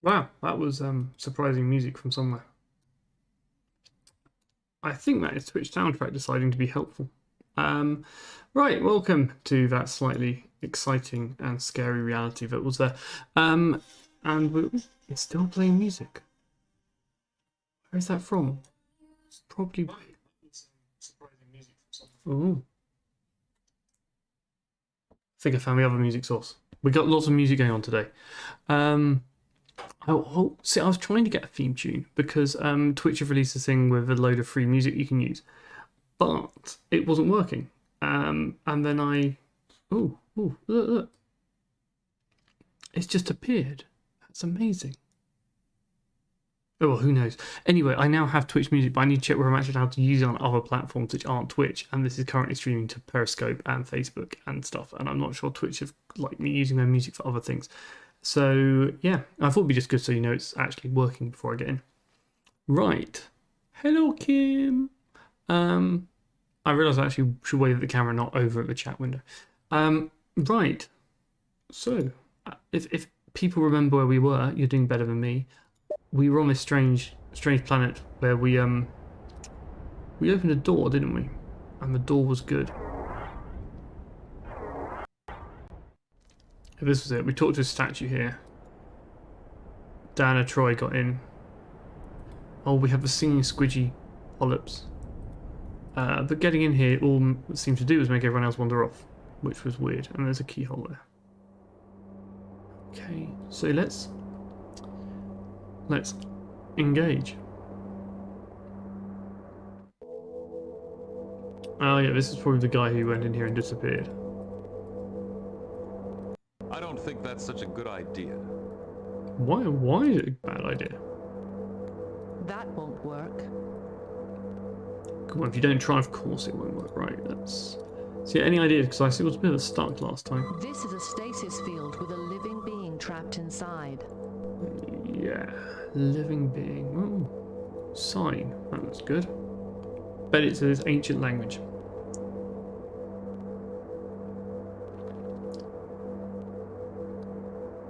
Wow, that was surprising music from somewhere. I think that is Twitch soundtrack deciding to be helpful. Right, welcome to that slightly exciting and scary reality that was there. It's still playing music. Where is that from? It's probably surprising music from somewhere. Ooh. I think I found the other music source. We got lots of music going on today. See, I was trying to get a theme tune because Twitch have released a thing with a load of free music you can use, but it wasn't working. And then look. It's just appeared. That's amazing. Oh, well, who knows? Anyway, I now have Twitch music, but I need to check where I'm actually allowed to use it on other platforms which aren't Twitch. And this is currently streaming to Periscope and Facebook and stuff. And I'm not sure Twitch have like me using their music for other things. So yeah, I thought it'd be just good so you know it's actually working before I get in. Right. Hello, Kim. I realised I actually should wave at the camera, not over at the chat window. Right. So, if people remember where we were, you're doing better than me. We were on this strange planet where we opened a door, didn't we? And the door was good. This was it. We talked to a statue here. Diana Troy got in. Oh, we have the singing squidgy polyps. But getting in here, all it seemed to do was make everyone else wander off, which was weird. And there's a keyhole there. Okay, so let's engage. Oh yeah, this is probably the guy who went in here and disappeared. I don't think that's such a good idea. Why is it a bad idea? That won't work. Come on, if you don't try, of course it won't work, right? That's... See, any ideas? Because I see it was a bit of a stuck last time. This is a stasis field with a living being trapped inside. Yeah, living being. Oh, sign. That looks good. Bet it's this ancient language.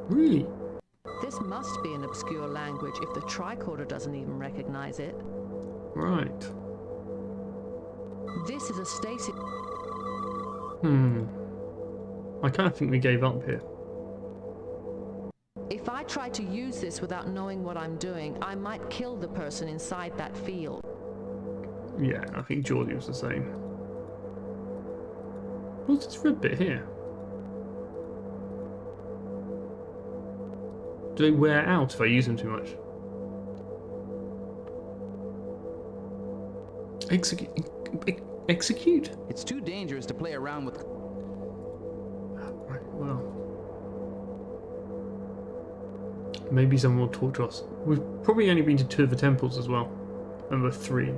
Really? This must be an obscure language if the tricorder doesn't even recognize it. Right. This is a stasis... I kind of think we gave up here. If I try to use this without knowing what I'm doing, I might kill the person inside that field. Yeah, I think Geordie was the same. What's this red bit here? Do they wear out if I use them too much? Execute? It's too dangerous to play around with. Right, well. Maybe someone will talk to us. We've probably only been to 2 of the temples as well. And we're 3.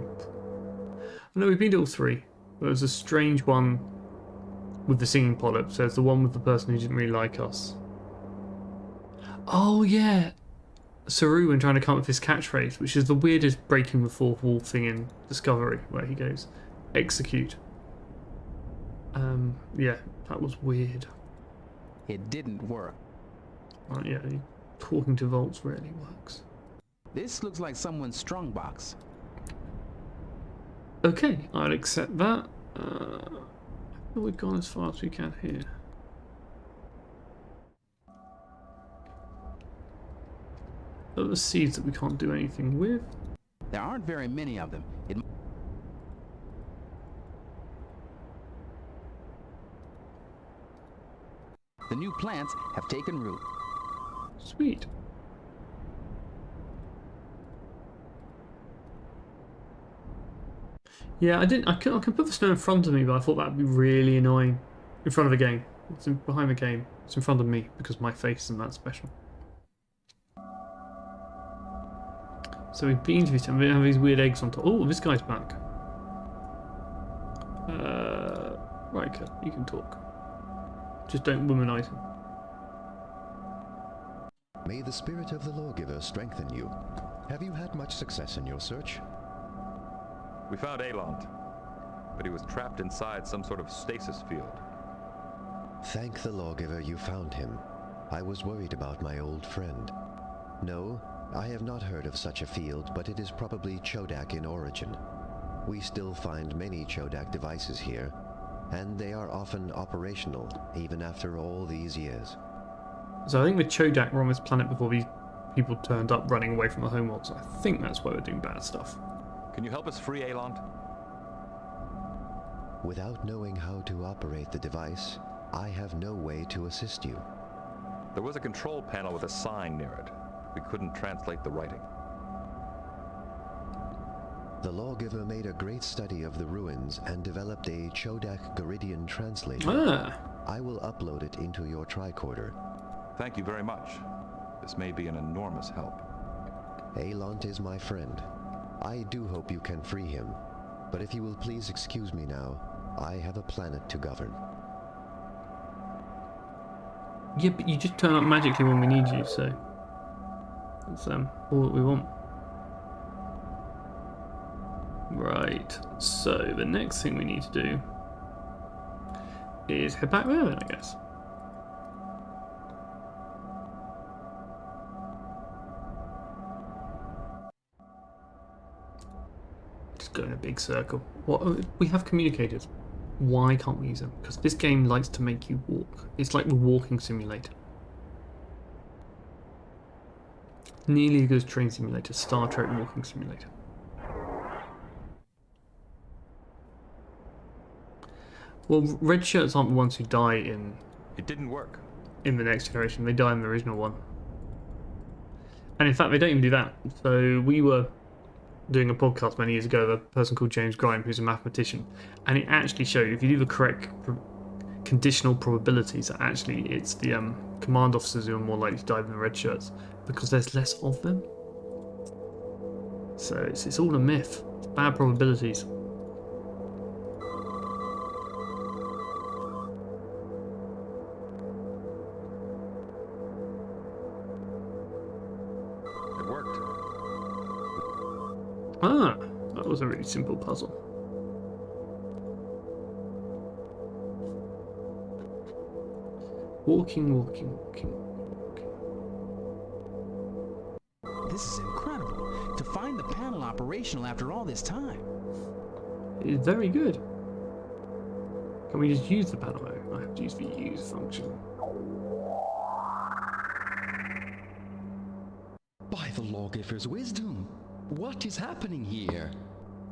No, we've been to all 3. There's a strange one with the singing polyps. There's the one with the person who didn't really like us. Oh yeah, Saru when trying to come up with his catchphrase, which is the weirdest breaking the fourth wall thing in Discovery, where he goes, execute. Yeah, that was weird. It didn't work. Yeah, talking to Volts rarely works. This looks like someone's strongbox. Okay, I'll accept that. We've gone as far as we can here. Other seeds that we can't do anything with. There aren't very many of them. The new plants have taken root. Sweet. Yeah, I can put the snow in front of me, but I thought that'd be really annoying. In front of the game. It's behind the game. It's in front of me because my face isn't that special. So we've been to this and we have these weird eggs on top. Oh, this guy's back. Riker, you can talk. Just don't womanize him. May the spirit of the lawgiver strengthen you. Have you had much success in your search? We found Aelant, but he was trapped inside some sort of stasis field. Thank the lawgiver you found him. I was worried about my old friend. No, I have not heard of such a field, but it is probably Chodak in origin. We still find many Chodak devices here, and they are often operational, even after all these years. So I think the Chodak were on this planet before these people turned up running away from the homeworld, so I think that's why we're doing bad stuff. Can you help us free Aelant? Without knowing how to operate the device, I have no way to assist you. There was a control panel with a sign near it. We couldn't translate the writing. The Lawgiver made a great study of the ruins and developed a Chodak Garidian translator. Ah, I will upload it into your tricorder. Thank you very much. This may be an enormous help. Aelant is my friend. I do hope you can free him, but if you will please excuse me now, I have a planet to govern. yeah, but you just turn up magically when we need you, so that's all that we want. Right, so the next thing we need to do is head back there then, I guess. Just go in a big circle. What we have communicators. Why can't we use them? Because this game likes to make you walk. It's like the walking simulator. Nearly as good as Train Simulator, Star Trek Walking Simulator. Well, red shirts aren't the ones who die in It didn't work. the next generation. They die in the original one. And in fact, they don't even do that. So we were doing a podcast many years ago with a person called James Grime, who's a mathematician, and it actually showed if you do the correct conditional probabilities, that actually it's the command officers who are more likely to die than the red shirts because there's less of them. So it's all a myth. It's bad probabilities. It worked. Ah, that was a really simple puzzle. Walking, walking, walking, walking. This is incredible. To find the panel operational after all this time. It's very good. Can we just use the panel? I have to use the use function. By the Lawgiver's wisdom, what is happening here?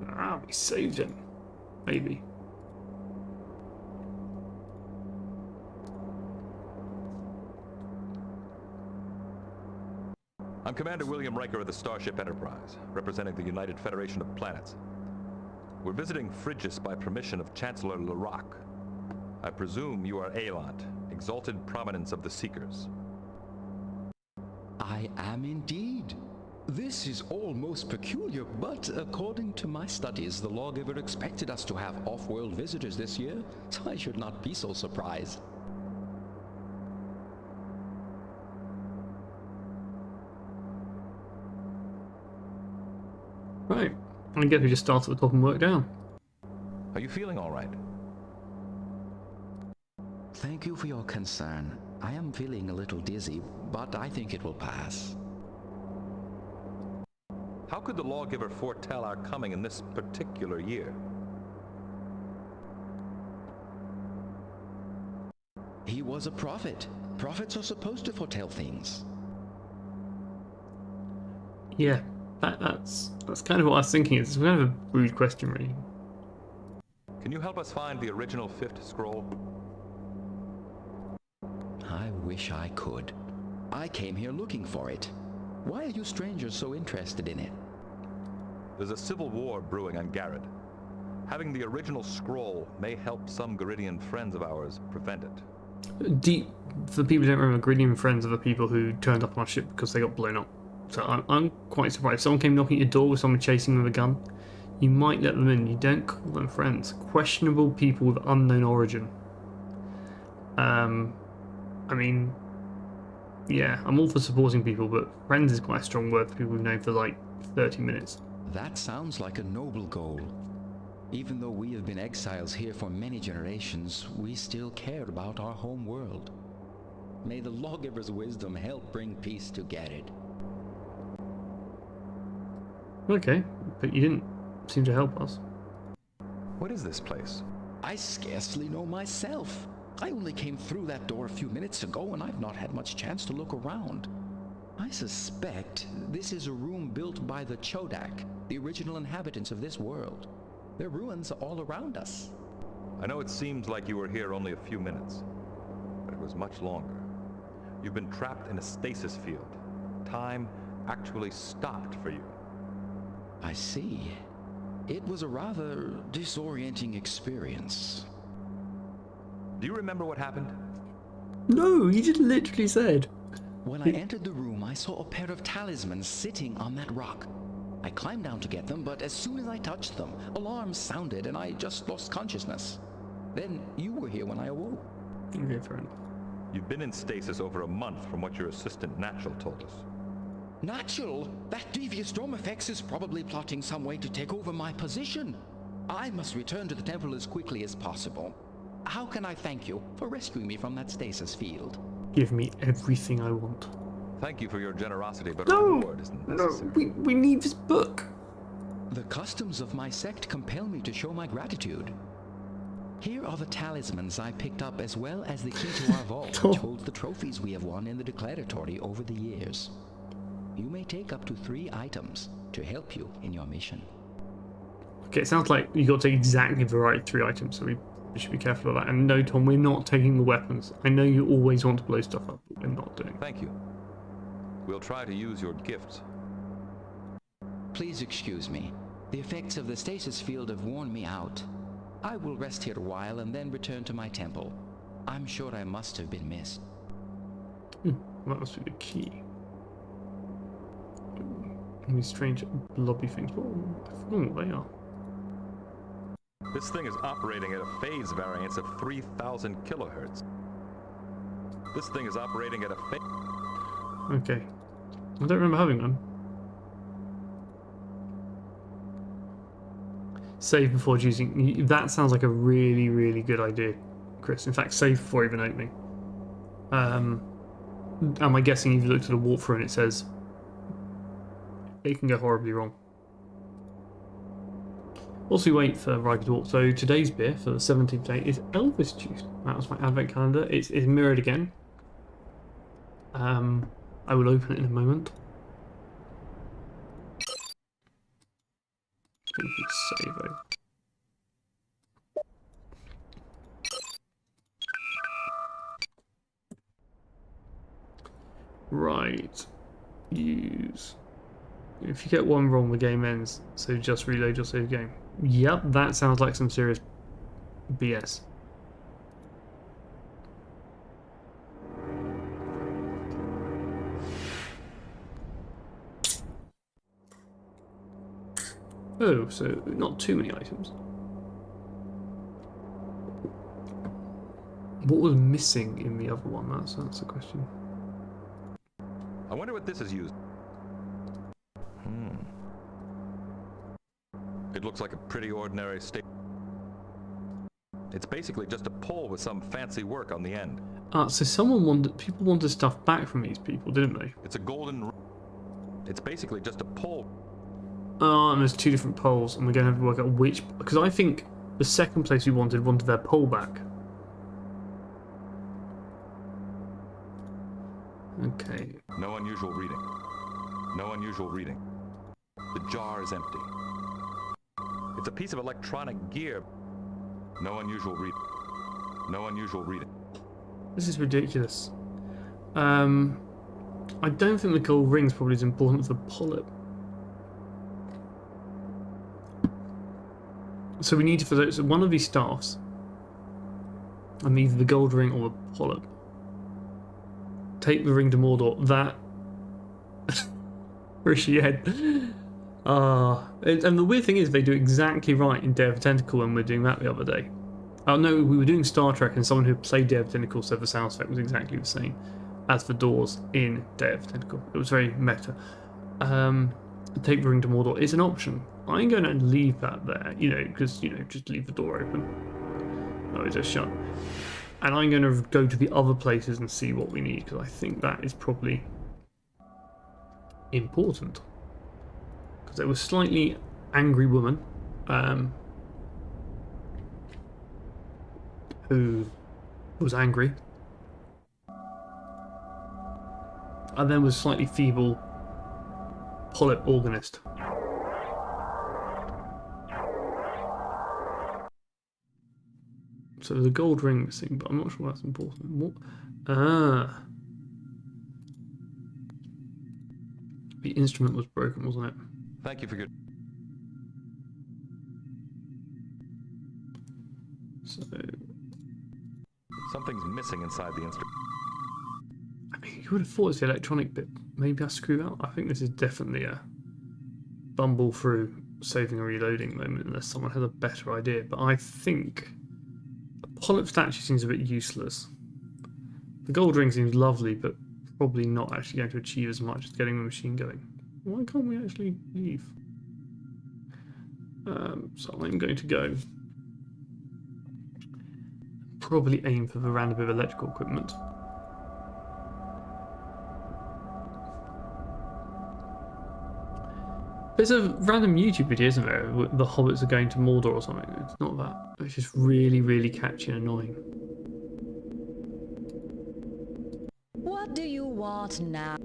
Ah, we saved him. Maybe. I'm Commander William Riker of the Starship Enterprise, representing the United Federation of Planets. We're visiting Phrygia by permission of Chancellor Lerac. I presume you are Aelant, exalted prominence of the Seekers. I am indeed. This is all most peculiar, but according to my studies, the Lawgiver expected us to have off-world visitors this year, so I should not be so surprised. Right. I guess we just start at the top and work down. Are you feeling all right? Thank you for your concern. I am feeling a little dizzy, but I think it will pass. How could the Lawgiver foretell our coming in this particular year? He was a prophet. Prophets are supposed to foretell things. Yeah, that's kind of what I was thinking. It's kind of a rude question, really. Can you help us find the original fifth scroll? I wish I could. I came here looking for it. Why are you strangers so interested in it? There's a civil war brewing on Garrod. Having the original scroll may help some Garidian friends of ours prevent it. Deep, for the people who don't remember, Garidian friends are the people who turned up on our ship because they got blown up. So I'm quite surprised. If someone came knocking at your door with someone chasing with a gun, you might let them in. You don't call them friends. Questionable people with unknown origin. I mean, yeah, I'm all for supporting people, but friends is quite a strong word for people we've known for like 30 minutes. That sounds like a noble goal. Even though we have been exiles here for many generations, we still care about our home world. May the Lawgiver's wisdom help bring peace to Garrod. Okay, but you didn't seem to help us. What is this place? I scarcely know myself. I only came through that door a few minutes ago, and I've not had much chance to look around. I suspect this is a room built by the Chodak, the original inhabitants of this world. Their ruins are all around us. I know it seems like you were here only a few minutes, but it was much longer. You've been trapped in a stasis field. Time actually stopped for you. I see. It was a rather disorienting experience. Do you remember what happened? No, you just literally said. When I entered the room, I saw a pair of talismans sitting on that rock. I climbed down to get them, but as soon as I touched them, alarms sounded and I just lost consciousness. Then you were here when I awoke. Okay, fair enough. You've been in stasis over a month from what your assistant Natural told us. Natural? That devious Dromefex is probably plotting some way to take over my position. I must return to the temple as quickly as possible. How can I thank you for rescuing me from that stasis field? Give me everything I want. Thank you for your generosity, but No, reward isn't necessary. we need this book. The customs of my sect compel me to show my gratitude. Here are the talismans I picked up, as well as the key to our vault, which holds the trophies we have won in the declaratory over the years. You may take up to 3 items to help you in your mission. Okay, it sounds like you got to take exactly the right 3 items, so we should be careful of that. And no, Tom, we're not taking the weapons. I know you always want to blow stuff up, but we're not doing it. Thank you. We'll try to use your gifts. Please excuse me. The effects of the stasis field have worn me out. I will rest here a while and then return to my temple. I'm sure I must have been missed. That must be the key. These strange blobby things. I've forgotten what they are. This thing is operating at a phase variance of 3,000 kilohertz. This thing is operating at a phase... Okay. I don't remember having one. Save before choosing. That sounds like a really, really good idea, Chris. In fact, save before even opening. Am I guessing you've looked at a walkthrough and it says it can go horribly wrong? Also, we wait for Riker to walk. So today's beer for the 17th day is Elvis juice. That was my advent calendar. It's mirrored again. I will open it in a moment. Save over. Right. Use. If you get one wrong, the game ends. So just reload your save game. Yep, that sounds like some serious BS. Oh, so not too many items. What was missing in the other one? That's the question. I wonder what this is used. It looks like a pretty ordinary state. It's basically just a pole with some fancy work on the end. So people wanted stuff back from these people, didn't they? It's a golden... It's basically just a pole. And there's 2 different poles, and we're going to have to work out which... Because I think the second place we wanted their pole back. Okay. No unusual reading. No unusual reading. The jar is empty. It's a piece of electronic gear. No unusual reading. No unusual reading. This is ridiculous. I don't think the gold ring's probably as important as the polyp. So we need to, for one of these staffs, and either the gold ring or the polyp. Take the ring to Mordor. That... Where's she head? And the weird thing is they do exactly right in Day of the Tentacle when we were doing that the other day. Oh no, we were doing Star Trek and someone who played Day of the Tentacle said the sound effect was exactly the same as the doors in Day of the Tentacle. It was very meta. Take the ring to Mordor is an option. I'm going to leave that there, because, just leave the door open. No, it's just shut. And I'm going to go to the other places and see what we need, because I think that is probably important. There was a slightly angry woman who was angry, and then was slightly feeble polyp organist. So there's a gold ring missing, but I'm not sure that's important. What? Ah. The instrument was broken, wasn't it? Thank you for your... So, Something's missing inside the instrument. I mean, you would have thought it's the electronic bit. Maybe I screwed up. I think this is definitely a bumble through saving and reloading moment, unless someone has a better idea. But I think the polyp statue seems a bit useless. The gold ring seems lovely, but probably not actually going to achieve as much as getting the machine going. Why can't we actually leave? So I'm going to go. Probably aim for the random bit of electrical equipment. There's a random YouTube video, isn't there? The hobbits are going to Mordor or something. It's not that. It's just really, really catchy and annoying. What do you want now?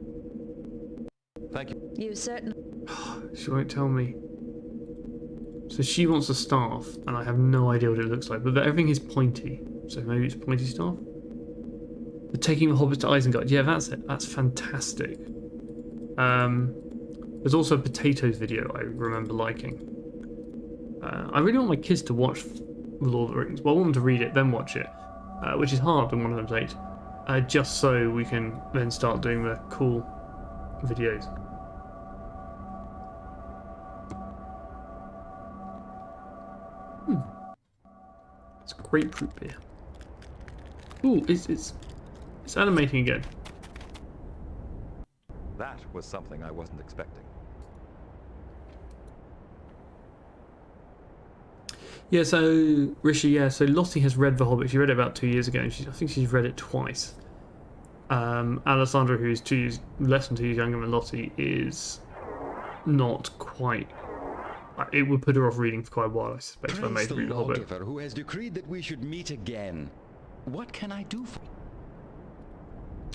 Thank you. You certainly... She won't tell me. So she wants a staff, and I have no idea what it looks like. But everything is pointy, so maybe it's a pointy staff. The taking the hobbits to Isengard. Yeah, that's it. That's fantastic. There's also a potatoes video I remember liking. I really want my kids to watch The Lord of the Rings. Well, I want them to read it, then watch it, which is hard when one of them's 8. Just so we can then start doing the cool videos. It's grapefruit beer. Ooh, it's animating again. That was something I wasn't expecting. Yeah, so Rishi, so Lottie has read The Hobbit. She read it about 2 years ago, and I think she's read it twice. Alessandra, who is less than 2 years younger than Lottie, is not quite. It would put her off reading for quite a while, I suspect, if I made her read The Hobbit. Lawgiver who has decreed that we should meet again. What can I do for you?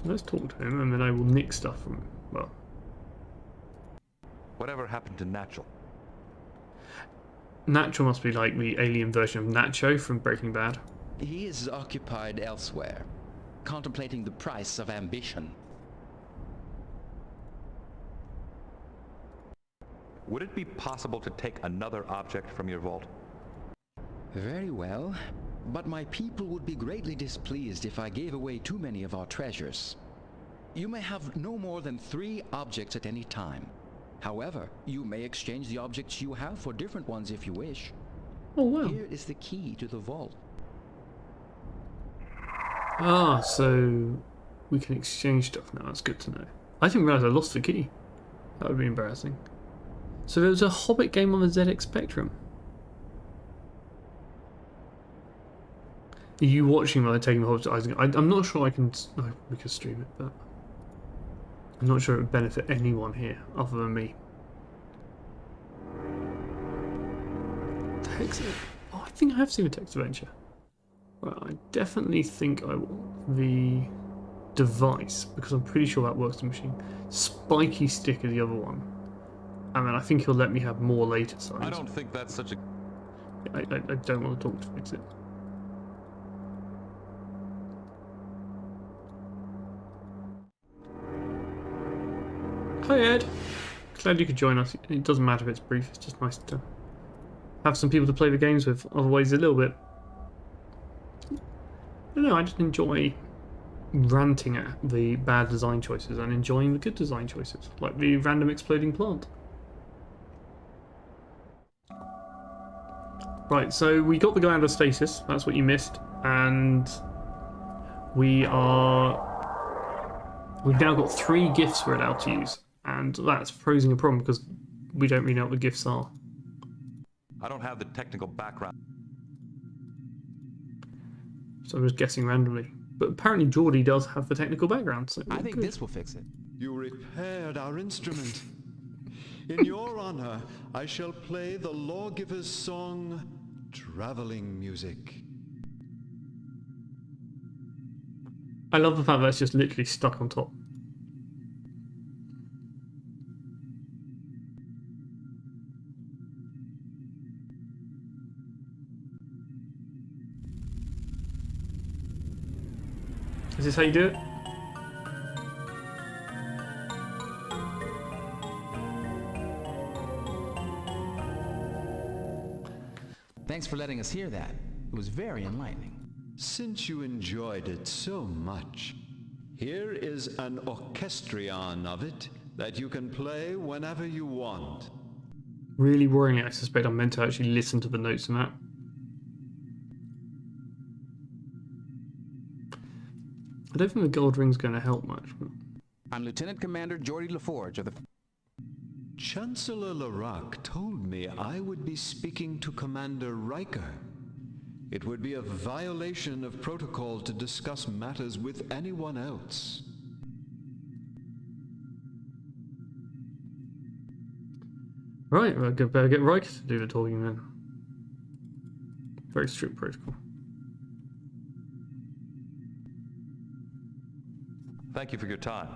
Let's talk to him, and then I will nick stuff from him. Well, Whatever happened to Natural? Natural must be like the alien version of Nacho from Breaking Bad. He is occupied elsewhere, contemplating the price of ambition. Would it be possible to take another object from your vault? Very well, but my people would be greatly displeased if I gave away too many of our treasures. You may have no more than 3 objects at any time. However, you may exchange the objects you have for different ones if you wish. Oh, wow. Here is the key to the vault. Ah, so we can exchange stuff now. That's good to know. I didn't realise I lost the key. That would be embarrassing. So there was a Hobbit game on the ZX Spectrum. Are you watching while they're taking the Hobbit to Isengard? I'm not sure I can... No, we could stream it, but... I'm not sure it would benefit anyone here other than me. Text... Oh, I think I have seen a text adventure. Well, I definitely think I want the device, because I'm pretty sure that works the machine. Spiky stick is the other one. And then I think he'll let me have more later signs. I don't think that's such a... I don't want to talk to fix it. Hi Ed, glad you could join us. It doesn't matter if it's brief, it's just nice to have some people to play the games with, otherwise a little bit. I don't know, I just enjoy ranting at the bad design choices and enjoying the good design choices, like the random exploding plant. Right, so we got the guy out of stasis, that's what you missed, and we've now got 3 gifts we're allowed to use. And that's posing a problem because we don't really know what the gifts are. I don't have the technical background. So I'm just guessing randomly. But apparently Geordie does have the technical background, so I think good. this will fix it. You repaired our instrument. In your honor, I shall play the lawgiver's song, Traveling Music. I love the fact that it's just literally stuck on top. Is this how you do it? Thanks for letting us hear that. It was very enlightening. Since you enjoyed it so much, here is an orchestrion of it that you can play whenever you want. Really worryingly, I suspect I'm meant to actually listen to the notes in that. I don't think the gold ring's going to help much. But... I'm Lieutenant Commander Geordie LaForge of the... Chancellor Larac told me I would be speaking to Commander Riker. It would be a violation of protocol to discuss matters with anyone else. Right, well, better get Riker to do the talking then. Very strict protocol. Thank you for your time.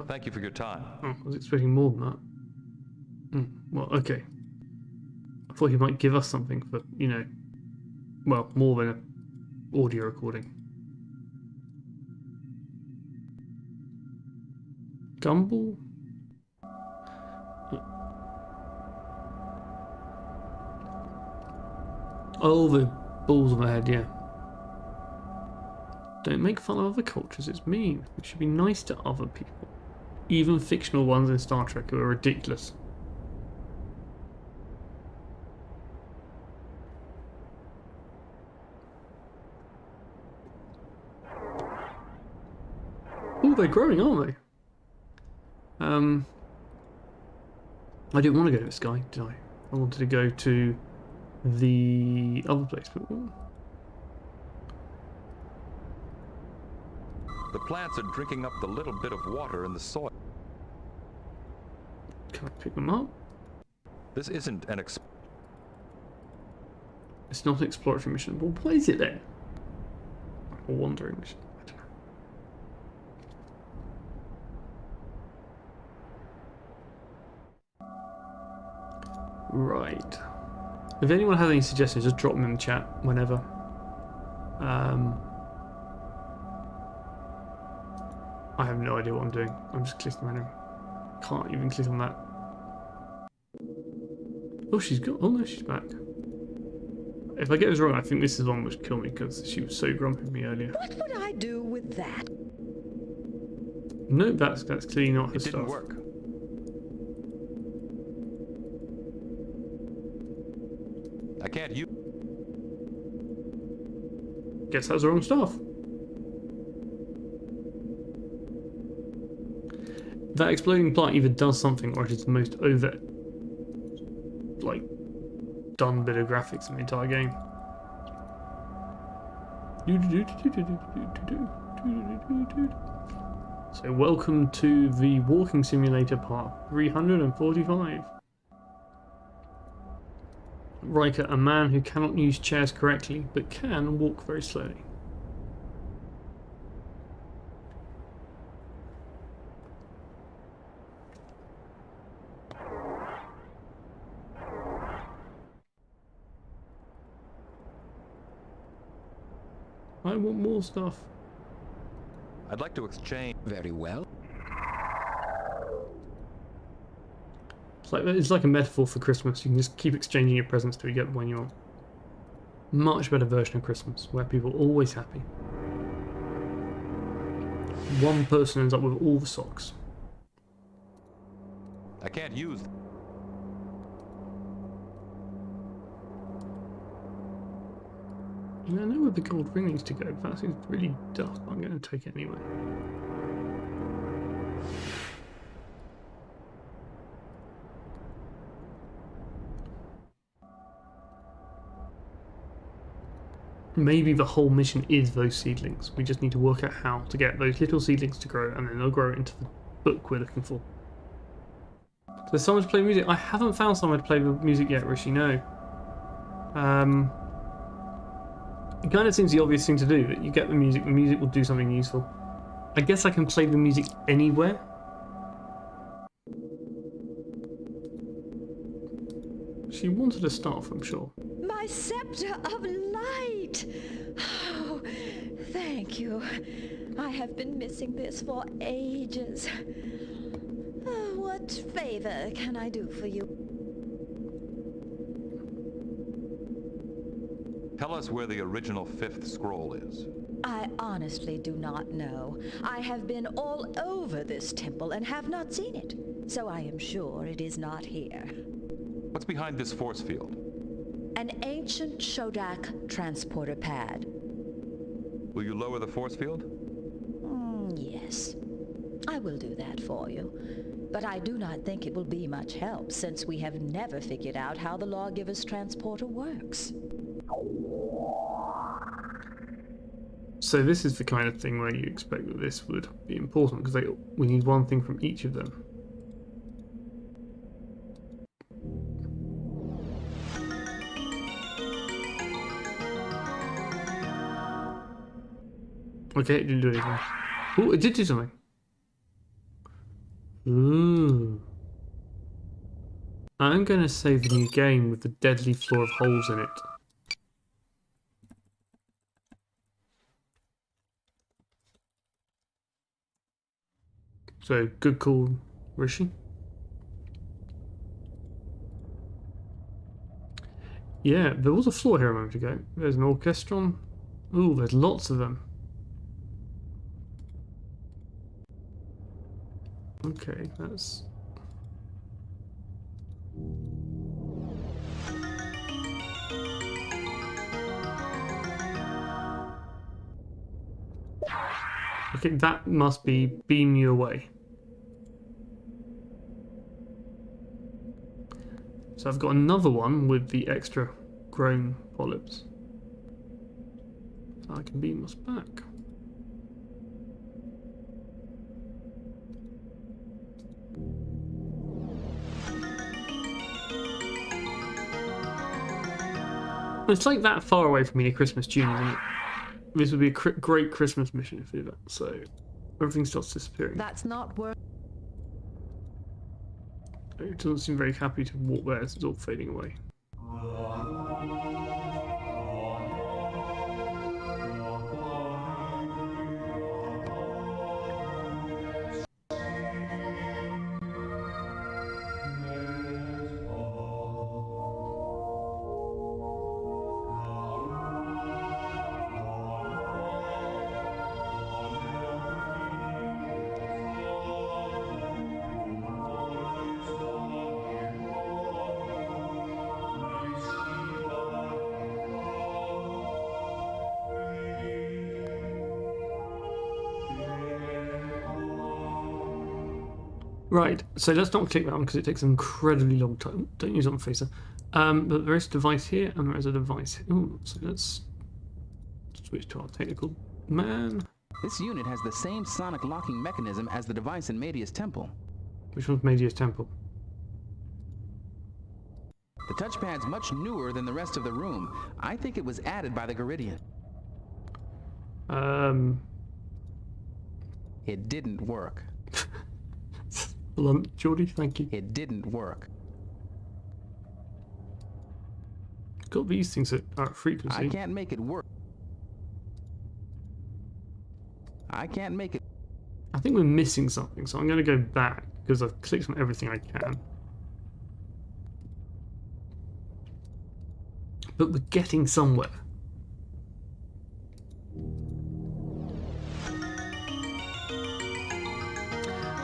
Thank you for your time. Oh, I was expecting more than that. Well, okay. I thought he might give us something for, you know, well, more than an audio recording. Gumball? Oh, the balls on the head, yeah. Don't make fun of other cultures, it's mean. We should be nice to other people. Even fictional ones in Star Trek who are ridiculous. Oh, they're growing, aren't they? I didn't want to go to the sky, did I? I wanted to go to the other place, but... The plants are drinking up the little bit of water in the soil. Can I pick them up? This isn't an It's not an exploratory mission. Well, what is it then? A wandering mission. I don't know. Right. If anyone has any suggestions, just drop them in the chat whenever. I have no idea what I'm doing. I'm just clicking random. Can't even click on that. Oh, she's got. Oh no, she's back. If I get this wrong, I think this is the one which killed me because she was so grumpy with me earlier. What would I do with that? No, that's clearly not her It stuff. didn't work. I can't use. Guess that's the wrong stuff. That exploding plant either does something or it is the most over, like, done bit of graphics in the entire game. So welcome to the Walking Simulator part 345. Riker, a man who cannot use chairs correctly but can walk very slowly. I want more stuff. I'd like to exchange. Very well. It's like a metaphor for Christmas. You can just keep exchanging your presents till you get the one you want. Much better version of Christmas, where people are always happy. One person ends up with all the socks. I can't use. I know where the gold ring needs to go, but that seems really dull. I'm going to take it anyway. Maybe the whole mission is those seedlings. We just need to work out how to get those little seedlings to grow, and then they'll grow into the book we're looking for. So there's someone to play music. I haven't found someone to play the music yet, Rishi, no. It kind of seems the obvious thing to do, that you get the music will do something useful. I guess I can play the music anywhere. She wanted to start from shore. My scepter of light! Oh, thank you. I have been missing this for ages. What favor can I do for you? Tell us where the original fifth scroll is. I honestly do not know. I have been all over this temple and have not seen it, so I am sure it is not here. What's behind this force field? An ancient Shodak transporter pad. Will you lower the force field? Yes, I will do that for you. But I do not think it will be much help, since we have never figured out how the Lawgiver's transporter works. So this is the kind of thing where you expect that this would be important, because we need one thing from each of them. Okay, it didn't do anything. Oh, it did do something. Ooh. I'm going to save the new game with the deadly floor of holes in it. So, good call, Rishi. Yeah, there was a floor here a moment ago. There's an orchestron. Ooh, there's lots of them. Okay, that's... Okay, that must be beam you away. So I've got another one with the extra grown polyps. So I can beam us back. It's like that far away from me, a Christmas tune, isn't it? This would be a great Christmas mission if we do that. So everything starts disappearing. That's not worth. It doesn't seem very happy to walk there as it's all fading away. Right, so let's not click that one because it takes an incredibly long time. Don't use it on Facer. But there is a device here and there is a device here. Ooh, so let's switch to our technical man. This unit has the same sonic locking mechanism as the device in Media's temple. Which one's Media's temple? The touchpad's much newer than the rest of the room. I think it was added by the Garidian. It didn't work. Blunt, Geordie, thank you. It didn't work. Got these things at frequency. I can't make it work. I can't make it. I think we're missing something, so I'm going to go back because I've clicked on everything I can. But we're getting somewhere.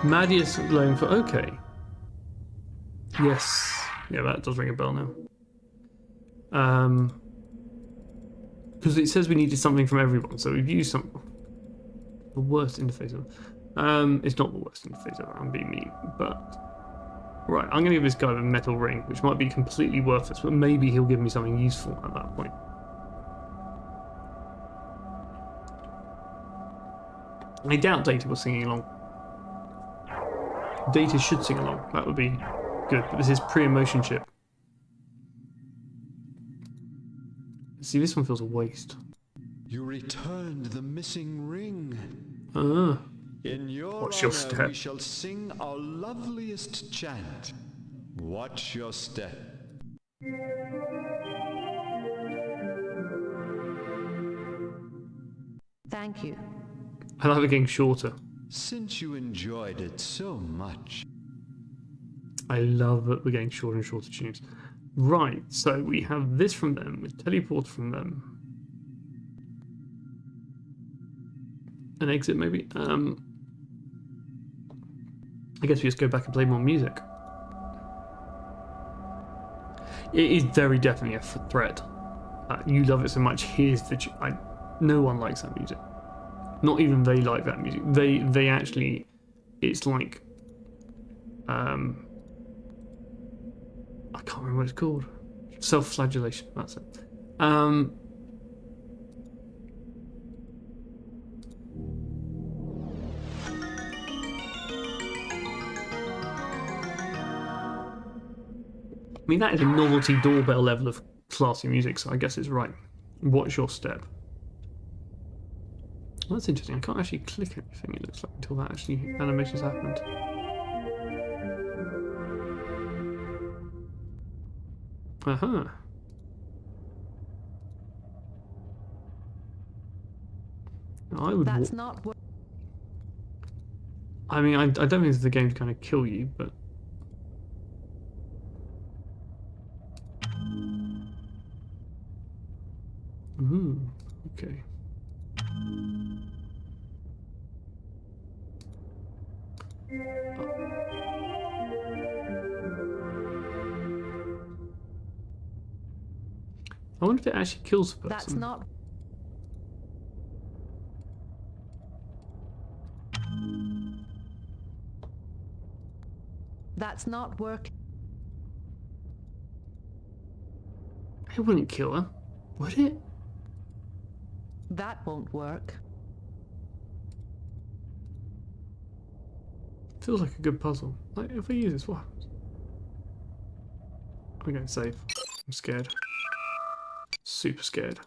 Madius loan for okay. Yes. Yeah, that does ring a bell now. Because it says we needed something from everyone, so we've used some. The worst interface ever. It's not the worst interface ever, I'm being mean, but right, I'm gonna give this guy the metal ring, which might be completely worthless, but maybe he'll give me something useful at that point. I doubt Data was singing along. Data should sing along. That would be good. But this is pre-emotion chip. See, this one feels a waste. You returned the missing ring. Ah. In your Watch your honor, step. we shall sing our loveliest chant. Watch your step. Thank you. I like it getting shorter. Since you enjoyed it so much, I love that we're getting shorter and shorter tunes. Right, so we have this from them, we teleport from them. An exit maybe? I guess we just go back and play more music. It is very definitely a threat. You love it so much, here's the no one likes that music. Not even they like that music. They actually, it's like, I can't remember what it's called. Self-flagellation, that's it. I mean, that is a novelty doorbell level of classy music, so I guess it's right. Watch your step. Well, that's interesting. I can't actually click anything, it looks like, until that actually animation's happened. Uh-huh. I would. That's not what. I mean, I don't think it's the game to kind of kill you, but. Okay. I wonder if it actually kills the person. That's not. That's not work. It wouldn't kill her, would it? That won't work. Feels like a good puzzle. Like, if I use this, what happens? I'm going safe. I'm scared. Super scared.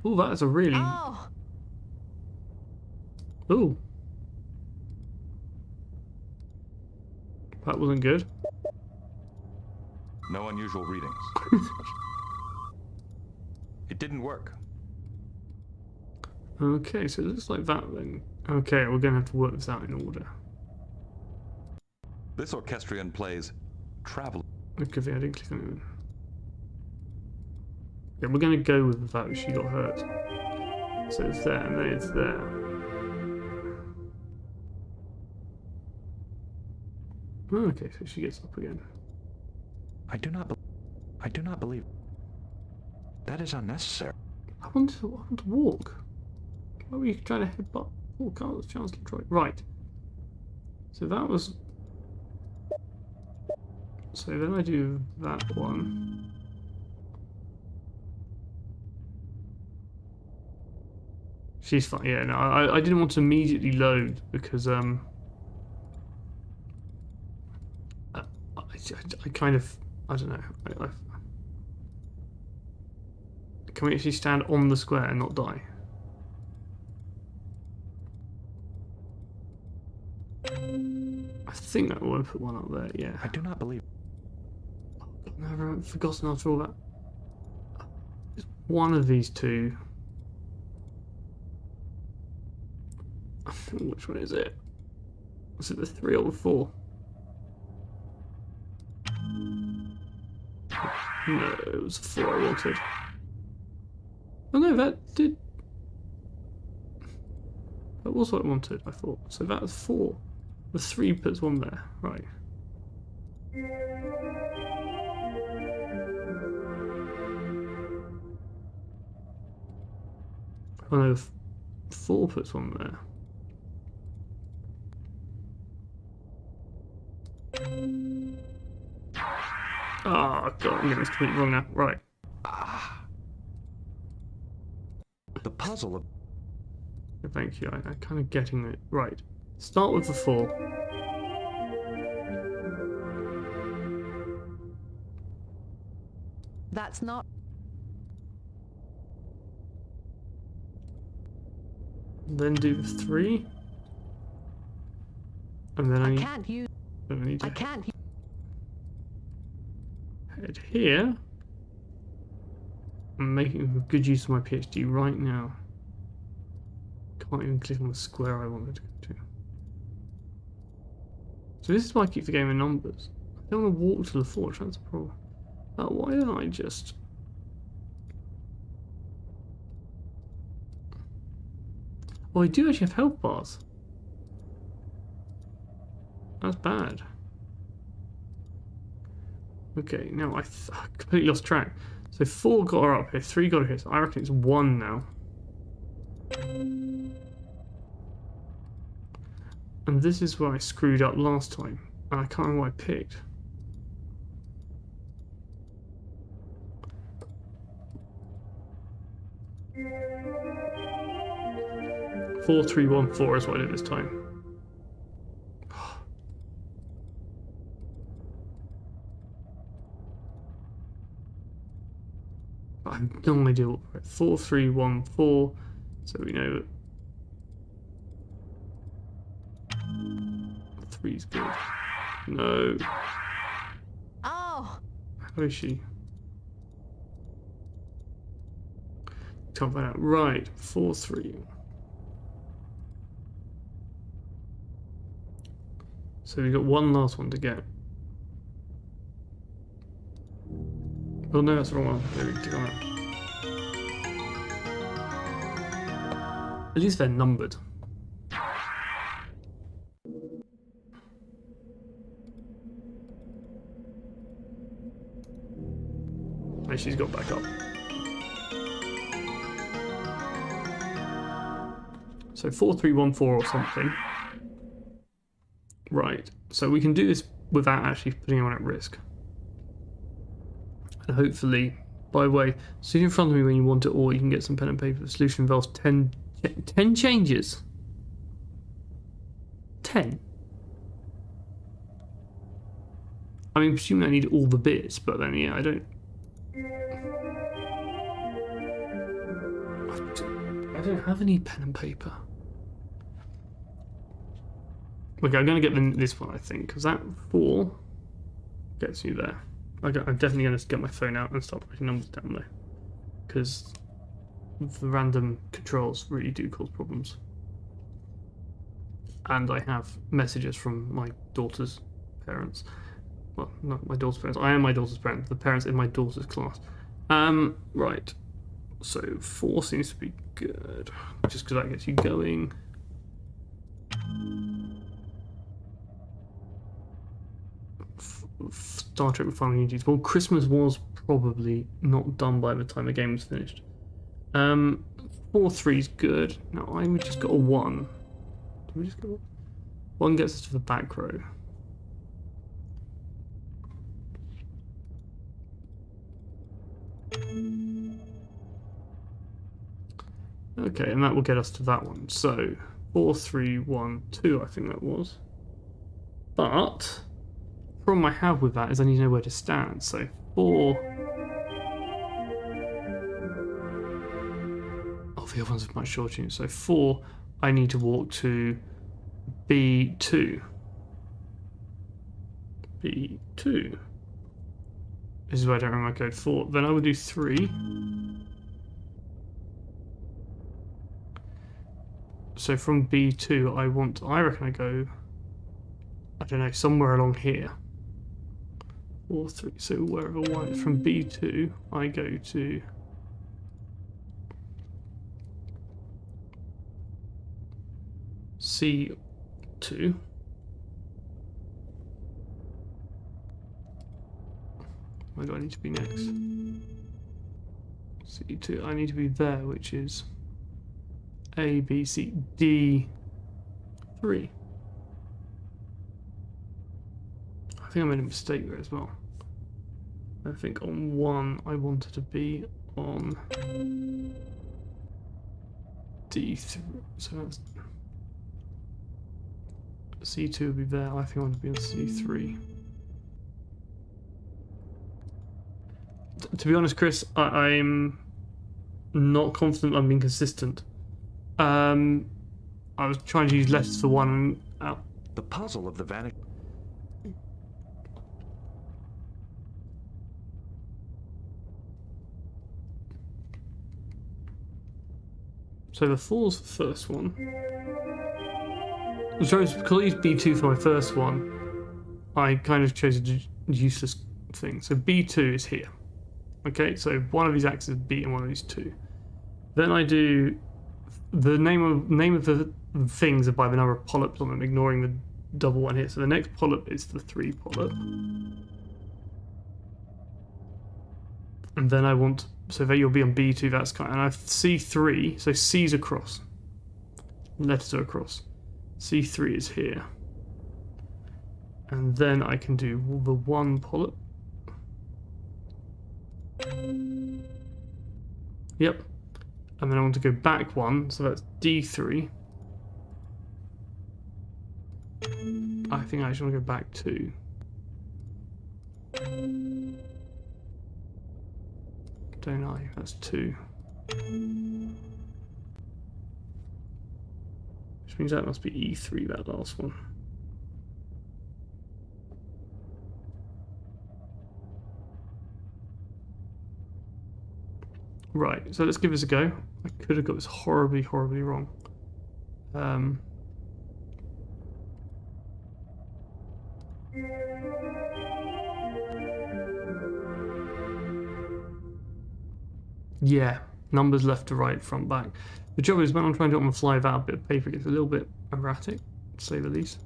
Oh, that's a really. Oh! Ooh. That wasn't good. No unusual readings. It didn't work. Okay, so it looks like that then. Okay, we're going to have to work this out in order. This orchestrion plays Traveler. Okay, I didn't click on it. Yeah, we're going to go with the fact that she got hurt. So it's there, and then it's there. Oh, okay, so she gets up again. I do not believe. That is unnecessary. I want to walk. Why were you trying to headbutt? Oh, Carlos Chancellor Troy. Right. So that was. So then I do that one. She's fine. Yeah, no, I didn't want to immediately load because I kind of, I don't know. Can we actually stand on the square and not die? I think I want to put one up there. Yeah. I do not believe. Oh God, no, I've forgotten after all that. It's one of these two. Which one is it? Was it the 3 or the 4? No, it was the 4 I wanted. Oh no, that did. That was what I wanted, I thought. So that's 4. The 3 puts 1 there, right. Oh no, 4 puts 1 there. Oh, God, I'm getting this completely wrong now. Right. The puzzle of... Thank you. I'm kind of getting it. Right. Start with the 4. That's not... Then do the 3. And then I can't use... need to I can't use... head here. I'm making good use of my PhD right now. Can't even click on the square I wanted to go to. So this is why I keep forgetting the numbers. I don't want to walk to the forge, that's the problem. Why don't I just... Oh, I do actually have health bars. That's bad. Okay, now I completely lost track. So 4 got her up here, 3 got her here, so I reckon it's 1 now. And this is where I screwed up last time. And I can't remember what I picked. Four, 3, 1, 4 is what I did this time. I have no idea what we're at. 4, 3, 1, 4. So we know that 3 is good. No. Oh! How is she? Can't find out. Right. 4, 3. So we've got one last one to get. Oh no, that's the wrong one. There we go. At least they're numbered. And she's got back up. So 4, 3, 1, 4 or something. Right. So we can do this without actually putting anyone at risk. And hopefully, by the way, see in front of me when you want it, or you can get some pen and paper. The solution involves 10 changes. 10. I mean, presumably I need all the bits, but then yeah, I don't have any pen and paper. Okay, I'm going to get this one, I think, because that 4 gets you there. I'm definitely going to get my phone out and start writing numbers down there, because the random controls really do cause problems. And I have messages from my daughter's parents. Well, not my daughter's parents. I am my daughter's parent. The parents in my daughter's class. Right. So 4 seems to be good, just because that gets you going. Star Trek Refining Unities. Well, Christmas was probably not done by the time the game was finished. 4, 3 is good. Now I would just got a 1. Did we just go? 1 gets us to the back row. Okay, and that will get us to that one. So 4, 3, 1, 2. I think that was. But the problem I have with that is I need to know where to stand. So 4. Oh, the other ones are much shorter. So 4, I need to walk to B2. B2. This is where I don't remember my code. 4. Then I would do 3. So from B2, I reckon I go, I don't know, somewhere along here. 4, 3, so wherever 1 is. From B2, I go to C2. Where do I need to be next? C2, I need to be there, which is A, B, C, D, 3. I think I made a mistake there as well. I think on 1 I wanted to be on D3, so that's C2 would be there. I think I want to be on C3. To be honest, Chris, I'm not confident I'm being consistent. I was trying to use letters for 1 and out. The puzzle of the Vanish... So the 4's the first one. I chose to use B2 for my first one. I kind of chose a useless thing. So B2 is here. Okay, so one of these axes is B and one of these 2. Then I do the name of the things are by the number of polyps on them, ignoring the double one here. So the next polyp is the 3 polyp. And then I want, so there you'll be on B2, that's kind of, and I have C3, so C's across. Letters are across. C3 is here. And then I can do the 1 polyp. Yep. And then I want to go back 1, so that's D3. I think I actually want to go back 2. Don't I? That's 2. Which means that must be E3, that last one. Right, so let's give this a go. I could have got this horribly, horribly wrong. Yeah, numbers left to right, front, back. The job is when I'm trying to do it on the fly without a bit of paper, it gets a little bit erratic, to say the least.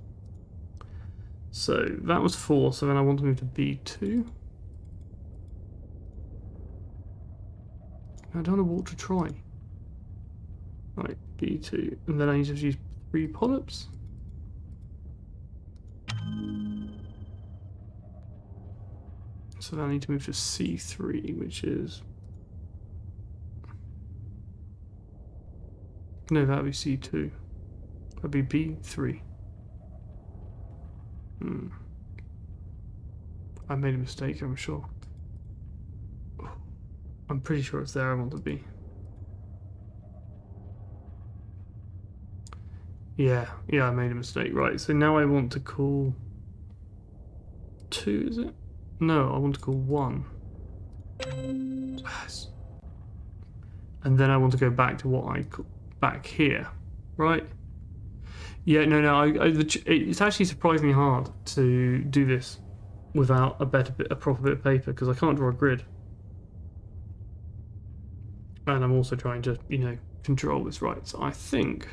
So that was 4, so then I want to move to B2. I don't know what to try. Right, B2, and then I need to use 3 polyps. So then I need to move to C3, which is... No, that would be C2. That would be B3. I made a mistake, I'm sure. I'm pretty sure it's there I want to be. Yeah, I made a mistake. Right, so now I want to call 2, is it? No, I want to call 1. Yes. And then I want to go back to what I call back here, right? Yeah, no, it's actually surprisingly hard to do this without a proper bit of paper, because I can't draw a grid. And I'm also trying to, control this right. So I think...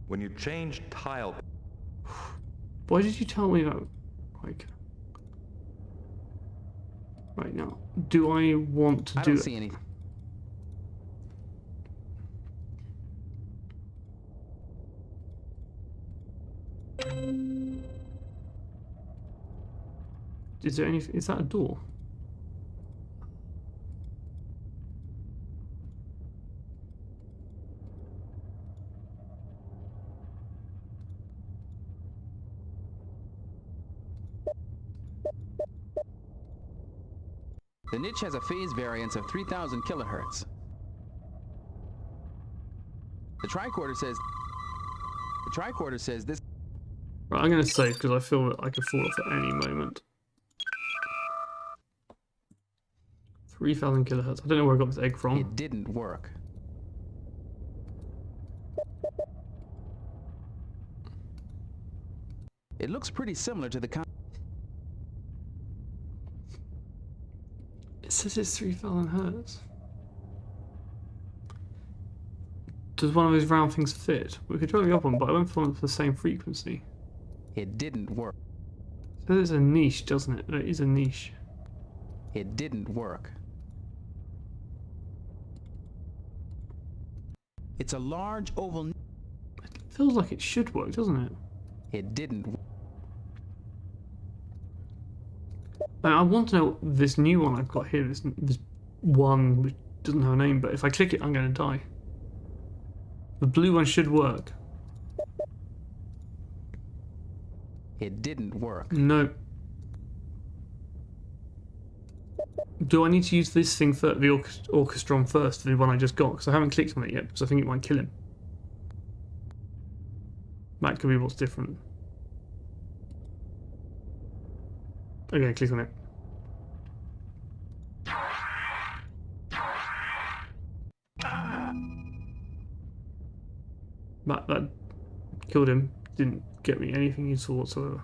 When you change tile... Why did you tell me that? Like... Right now, do I want to do... I don't see anything. Is there any... Is that a door? The niche has a phase variance of 3,000 kilohertz. The tricorder says this... Right, I'm going to save because I feel that I could fall off at any moment. 3,000 kilohertz. I don't know where I got this egg from. It didn't work. It looks pretty similar to the... It says it's 3,000 hertz. Does one of those round things fit? We could try the other one, but I went for the same frequency. It didn't work. So there's a niche, doesn't it? It is a niche. It didn't work. It's a large oval... It feels like it should work, doesn't it? It didn't... I want to know this new one I've got here, this one which doesn't have a name, but if I click it, I'm going to die. The blue one should work. It didn't work. No. Do I need to use this thing first, the Orchestron first, the one I just got? Because I haven't clicked on it yet, because I think it might kill him. That could be what's different. Okay, click on it. That killed him. Didn't get me anything useful whatsoever.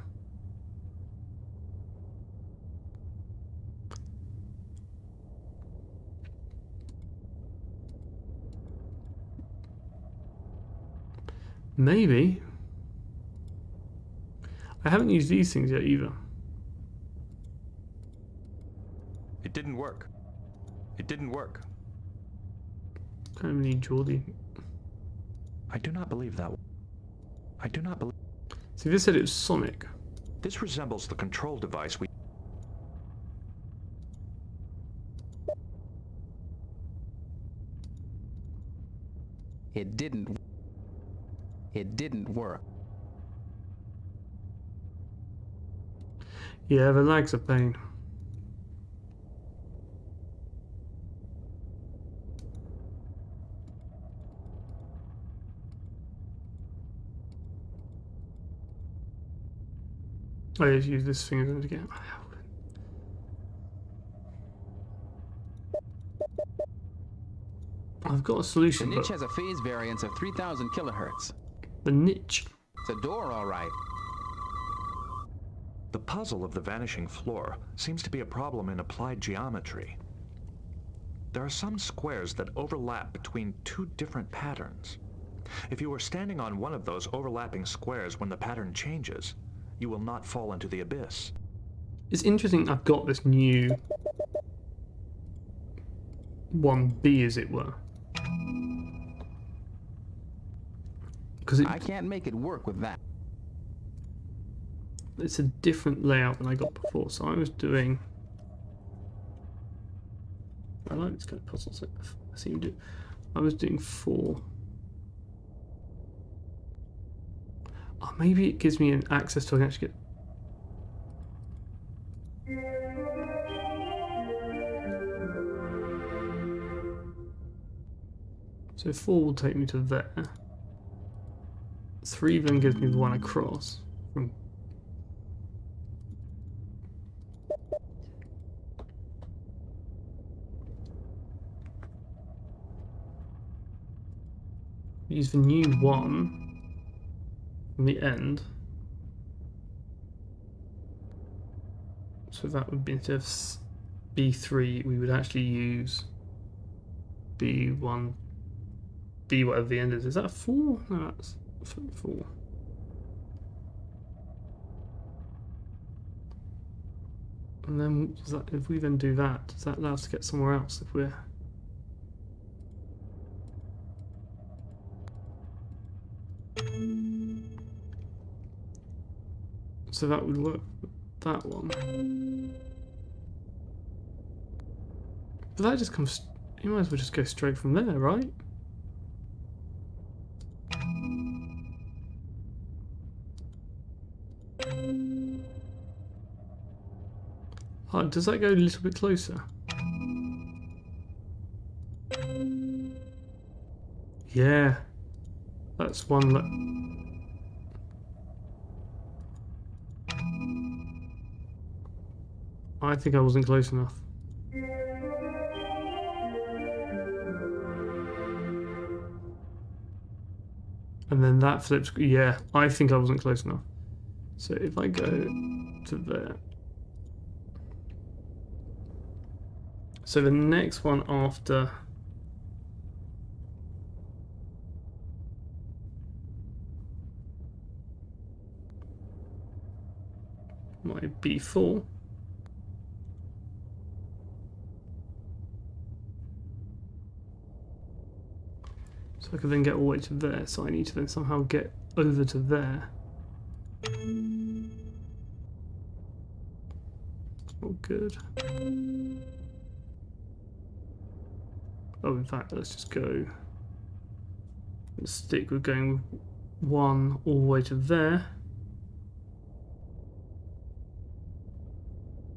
Maybe. I haven't used these things yet either. It didn't work. It didn't work. Kind of need Geordie. I do not believe that. I do not believe. See, this said it was Sonic. This resembles the control device we. It didn't. It didn't work. Yeah, the lag's a pain. I just use this thing again. I've got a The solution, niche but has a phase variance of 3,000 kilohertz. the niche. It's a door, all right. The puzzle of the vanishing floor seems to be a problem in applied geometry. There are some squares that overlap between two different patterns. If you are standing on one of those overlapping squares when the pattern changes, you will not fall into the abyss. It's interesting I've got this new 1B, as it were. Because I can't make it work with that. it's a different layout than I got before. So I was doing... I like this kind of puzzle set. I seem to do. I was doing 4. Oh, maybe it gives me an access to I can actually get... So 4 will take me to there. 3 then gives me the one across from... Use the new 1 from the end. So that would be, instead of B3, we would actually use B1, B whatever the end is. Is that a 4? No, that's 4. And then does that, if we then do that, does that allow us to get somewhere else if we're... So that would work with that one. But that just comes... You might as well just go straight from there, right? Oh, does that go a little bit closer? Yeah. That's one that... I think I wasn't close enough. And then that flips... Yeah, I think I wasn't close enough. So if I go to there... So the next one after... might be 4. So I can then get all the way to there, so I need to then somehow get over to there. not good. Oh, in fact, let's just go. Let's stick with going with 1 all the way to there.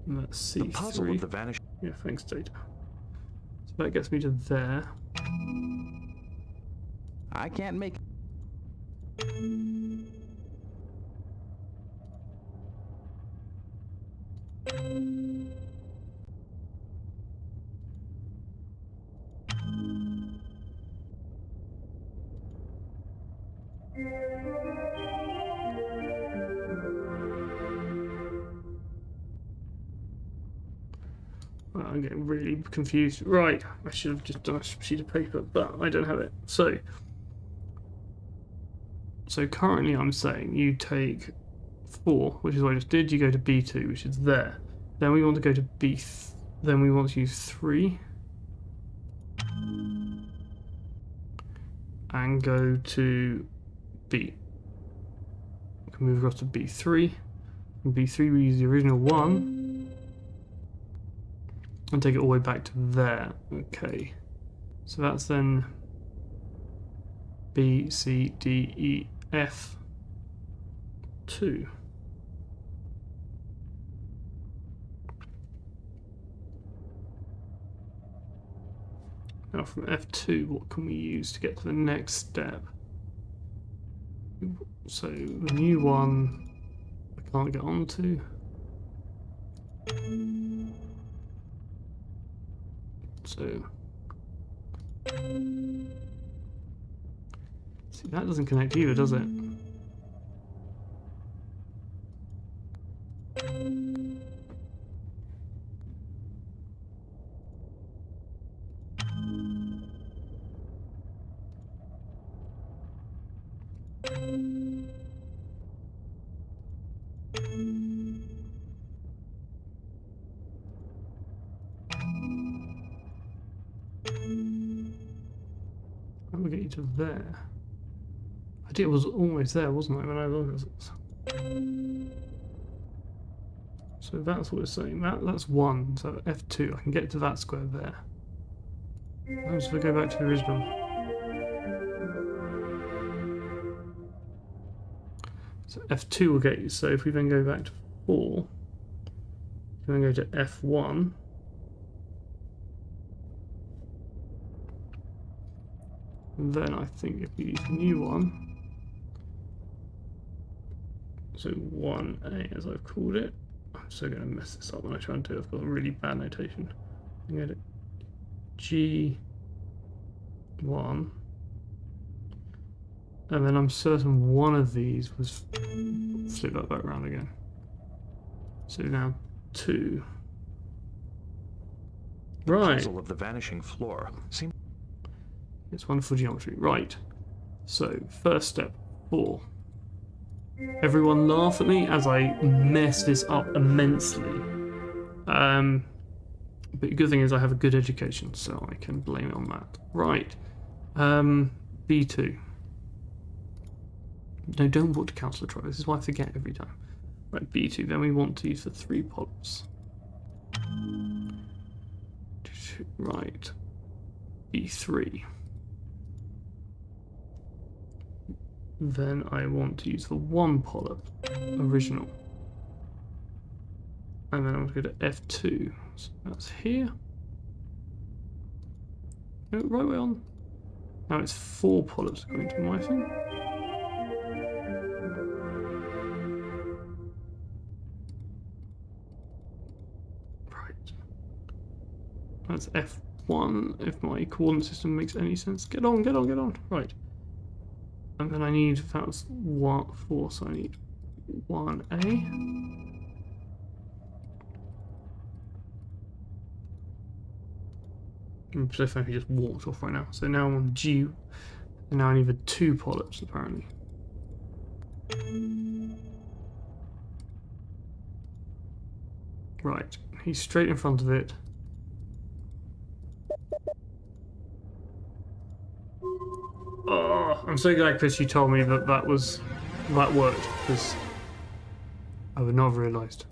And that's C3. The puzzle of the vanishing. Yeah, thanks, Data. So that gets me to there. I can't make... Well, I'm getting really confused. Right, I should have just done a sheet of paper, but I don't have it. So currently I'm saying you take 4, which is what I just did. You go to B2, which is there. Then we want to go to then we want to use 3. And go to B. We can move across to B3. From B3 we use the original 1. And take it all the way back to there. Okay. So that's then B, C, D, E, F, 2. Now from F2, what can we use to get to the next step? So the new one I can't get onto. So see, that doesn't connect either, does it? How do we get you to there? I did, it was almost there, wasn't I, when I looked at it? So that's what it's saying. That's 1, so F2, I can get to that square there. Now if I go back to the original. So F2 will get you, so if we then go back to 4, we can then go to F1. And then I think if you use the new one, so 1A as I've called it, I'm so going to mess this up when I try and do it. I've got a really bad notation. I'm going to G1, and then I'm certain one of these was flip that back around again. So now 2. Right. Puzzle of the vanishing floor seems. It's wonderful geometry. Right. So first step 4. Everyone laugh at me as I mess this up immensely. But the good thing is I have a good education, so I can blame it on that. Right. B2. No, don't walk to Councillor Troy. This is why I forget every time. Right, B2. Then we want to use the 3 polyps. Right. B3. Then I want to use the 1 polyp, original. And then I'm going to go to F2. So that's here. No, right way on. Now it's 4 polyps going to my thing. Right. That's F1, if my coordinate system makes any sense. Get on, get on, get on. Right. And then I need, that was 4, so I need 1A. I'm so funny, he just walked off right now. So now I'm on G, and now I need the 2 polyps apparently. Right, he's straight in front of it. Oh, I'm so glad, Chris, you told me that that worked, because I would not have realised.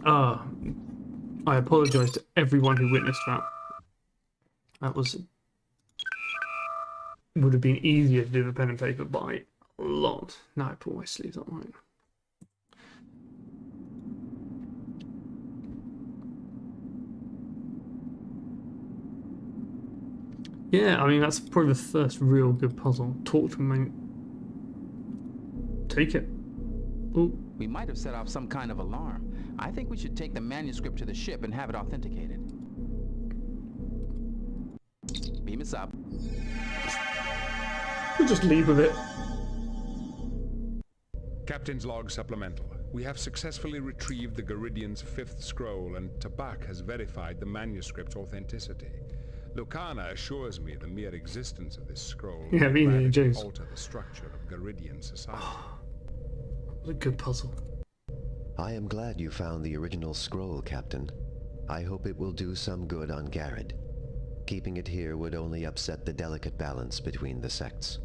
I apologise to everyone who witnessed that. That would have been easier to do with pen and paper by a lot. Now I pull my sleeves up right. Yeah, I mean, that's probably the first real good puzzle. Talk to me. Take it. Ooh. We might have set off some kind of alarm. I think we should take the manuscript to the ship and have it authenticated. Beam us up. We'll just leave with it. Captain's log supplemental. We have successfully retrieved the Garidian's 5th scroll, and Tabak has verified the manuscript's authenticity. Lucana assures me the mere existence of this scroll Yeah, will Indiana Jones. alter the structure of Garidian society. What a good puzzle. I am glad you found the original scroll, Captain. I hope it will do some good on Garrod. Keeping it here would only upset the delicate balance between the sects.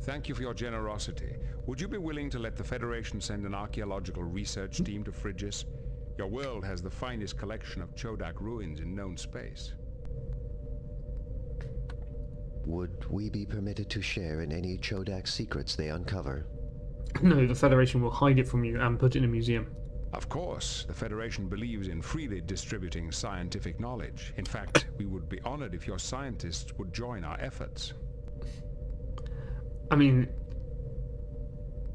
Thank you for your generosity. Would you be willing to let the Federation send an archaeological research team to Frigis? Your world has the finest collection of Chodak ruins in known space. Would we be permitted to share in any Chodak secrets they uncover? No, the Federation will hide it from you and put it in a museum. Of course, the Federation believes in freely distributing scientific knowledge. In fact, we would be honored if your scientists would join our efforts. I mean,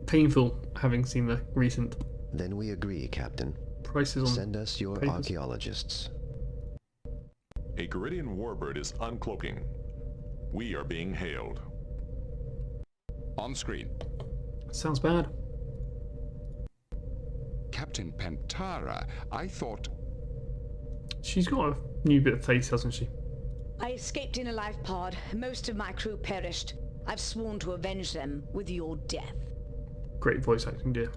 painful having seen the recent Then we agree, Captain. prices on Send us your papers. archaeologists. A Garidian warbird is uncloaking. We are being hailed. On screen. Sounds bad. Captain Pantara, I thought... She's got a new bit of face, hasn't she? I escaped in a life pod. Most of my crew perished. I've sworn to avenge them with your death. Great voice acting, dear.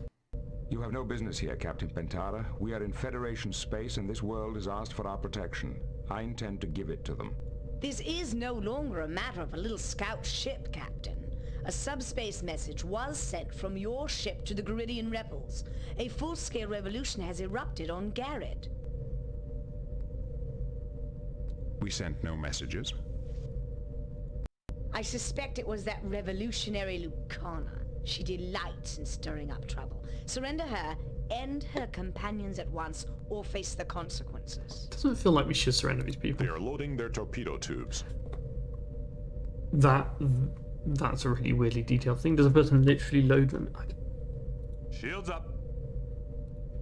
You have no business here, Captain Pantara. We are in Federation space and this world has asked for our protection. I intend to give it to them. This is no longer a matter of a little scout ship, Captain. A subspace message was sent from your ship to the Garidian rebels. A full-scale revolution has erupted on Garrod. We sent no messages. I suspect it was that revolutionary Lucana. She delights in stirring up trouble. Surrender her, end her companions at once, or face the consequences. Doesn't it feel like we should surrender these people? They are loading their torpedo tubes. That's a really weirdly detailed thing. Does a person literally load them? Shields up.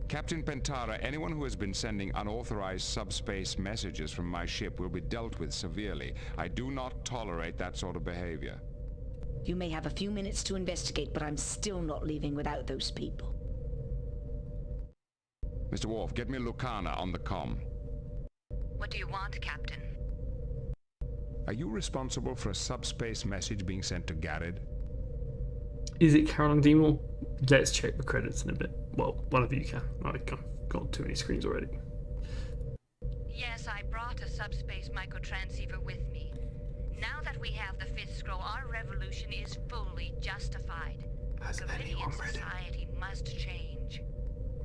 Captain Pantara, anyone who has been sending unauthorized subspace messages from my ship will be dealt with severely. I do not tolerate that sort of behavior. You may have a few minutes to investigate, but I'm still not leaving without those people. Mr. Worf, get me Lucana on the comm. What do you want, Captain? Are you responsible for a subspace message being sent to Garrod? Is it Caroline Deemore? Let's check the credits in a bit. Well, one of you can. I've got too many screens already. Yes, I brought a subspace microtransceiver with me. Now that we have the 5th scroll, our revolution is fully justified. Has anyone read it? Society must change.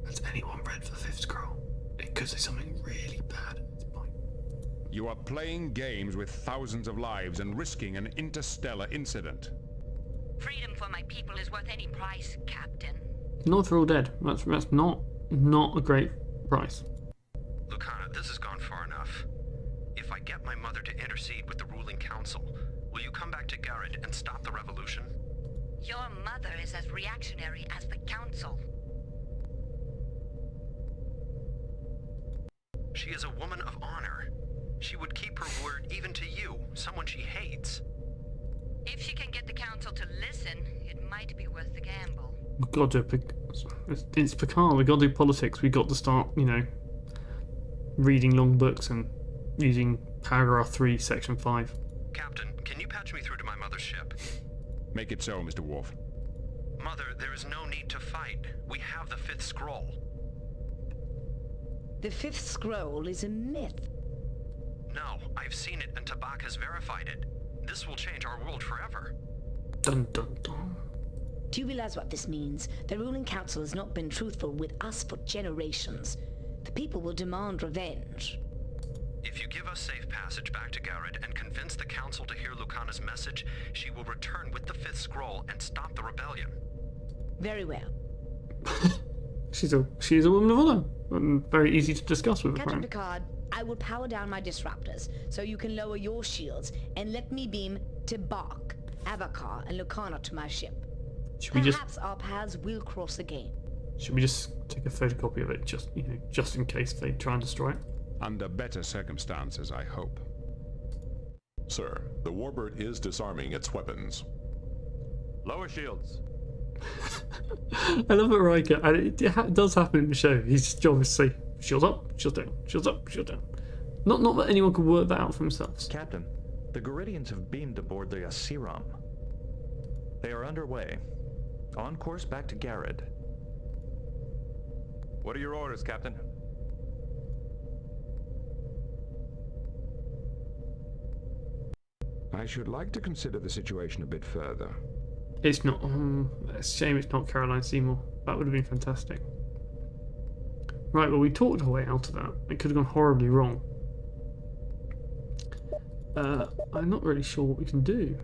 Has anyone read the 5th scroll? It could say something really bad at this point. You are playing games with thousands of lives and risking an interstellar incident. Freedom for my people is worth any price, Captain. Not if they're all dead. That's not a great price. Lucana, this has gone far enough. If I get my mother to intercede with the ruling council, will you come back to Garrod and stop the revolution? Your mother is as reactionary as the council. She is a woman of honor. She would keep her word even to you, someone she hates. If she can get the council to listen, it might be worth the gamble. We've got to pick. It's Picard. We've got to do politics. We've got to start, reading long books and using paragraph 3, section 5. Captain, can you patch me through to my mother's ship? Make it so, Mr. Worf. Mother, there is no need to fight. We have the 5th scroll. The 5th scroll is a myth. No, I've seen it and Tabak has verified it. This will change our world forever. Dun dun dun. Do you realize what this means? The ruling council has not been truthful with us for generations. The people will demand revenge. If you give us safe passage back to Garrett and convince the council to hear Lucana's message, she will return with the fifth scroll and stop the rebellion. Very well. She's a woman of honor. And very easy to discuss with. Captain Picard, I will power down my disruptors so you can lower your shields and let me beam Tibak, Avakar, and Lucana to my ship. Perhaps our paths will cross again. Should we just take a photocopy of it, just in case they try and destroy it? Under better circumstances, I hope. Sir, the Warbird is disarming its weapons. Lower shields. I love it, Riker, and it does happen in the show. His job is to say, shields up, shields down, shields up, shields down. Not that anyone could work that out for themselves. Captain, the Garidians have beamed aboard the Asiram. They are underway, on course back to Garrett. What are your orders, Captain? I should like to consider the situation a bit further. It's not. It's a shame it's not Caroline Seymour. That would have been fantastic. Right, well, we talked our way out of that. It could have gone horribly wrong. I'm not really sure what we can do.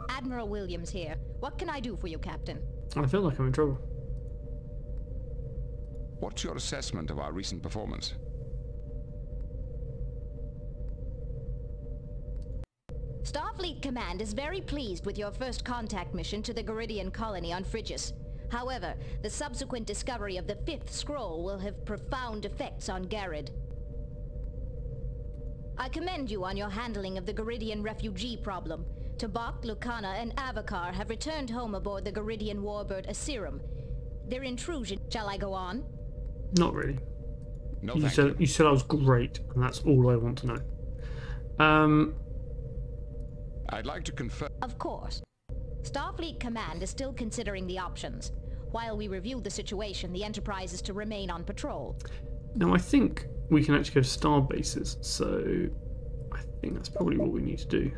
Admiral Williams here. What can I do for you, Captain? I feel like I'm in trouble. What's your assessment of our recent performance? Starfleet Command is very pleased with your first contact mission to the Garidian colony on Frigis. However, the subsequent discovery of the fifth scroll will have profound effects on Garrett. I commend you on your handling of the Garidian refugee problem. Tibak, Lucana, and Avakar have returned home aboard the Garidian warbird Asiram. Their intrusion... Shall I go on? Not really. No, you said I was great, and that's all I want to know. I'd like to confirm... Of course. Starfleet Command is still considering the options. While we review the situation, the Enterprise is to remain on patrol. Now, I think we can actually go to star bases, so I think that's probably what we need to do.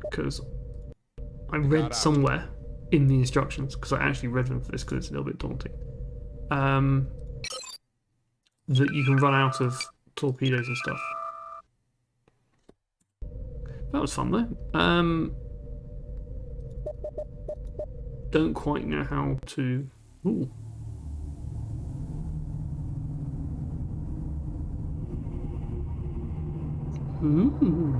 Because I read somewhere in the instructions, because I actually read them for this because it's a little bit daunting, that you can run out of torpedoes and stuff. That was fun though. Don't quite know how to... Ooh. Ooh.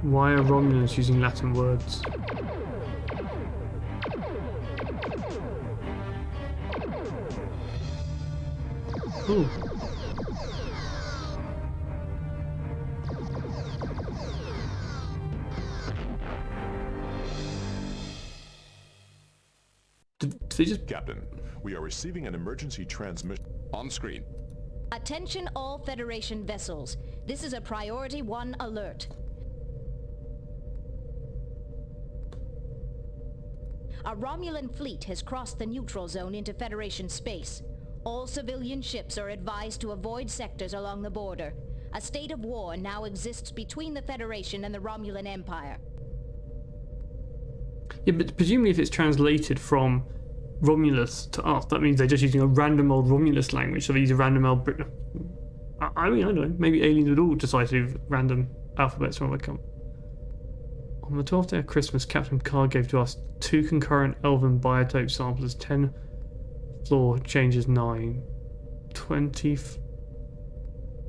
Why are Romulans using Latin words? Ooh. Did they just... Captain, we are receiving an emergency transmission. On screen. Attention all Federation vessels. This is a Priority 1 alert. A Romulan fleet has crossed the neutral zone into Federation space. All civilian ships are advised to avoid sectors along the border. A state of war now exists between the Federation and the Romulan Empire. Yeah, but presumably if it's translated from Romulus to us, that means they're just using a random old Romulus language, so they use a random old Brit... I mean, I don't know, maybe aliens would all decide to do random alphabets from where they come. On the 12th day of Christmas, Captain Picard gave to us 2 concurrent Elven biotope samples, 10 floor changes 9, 20,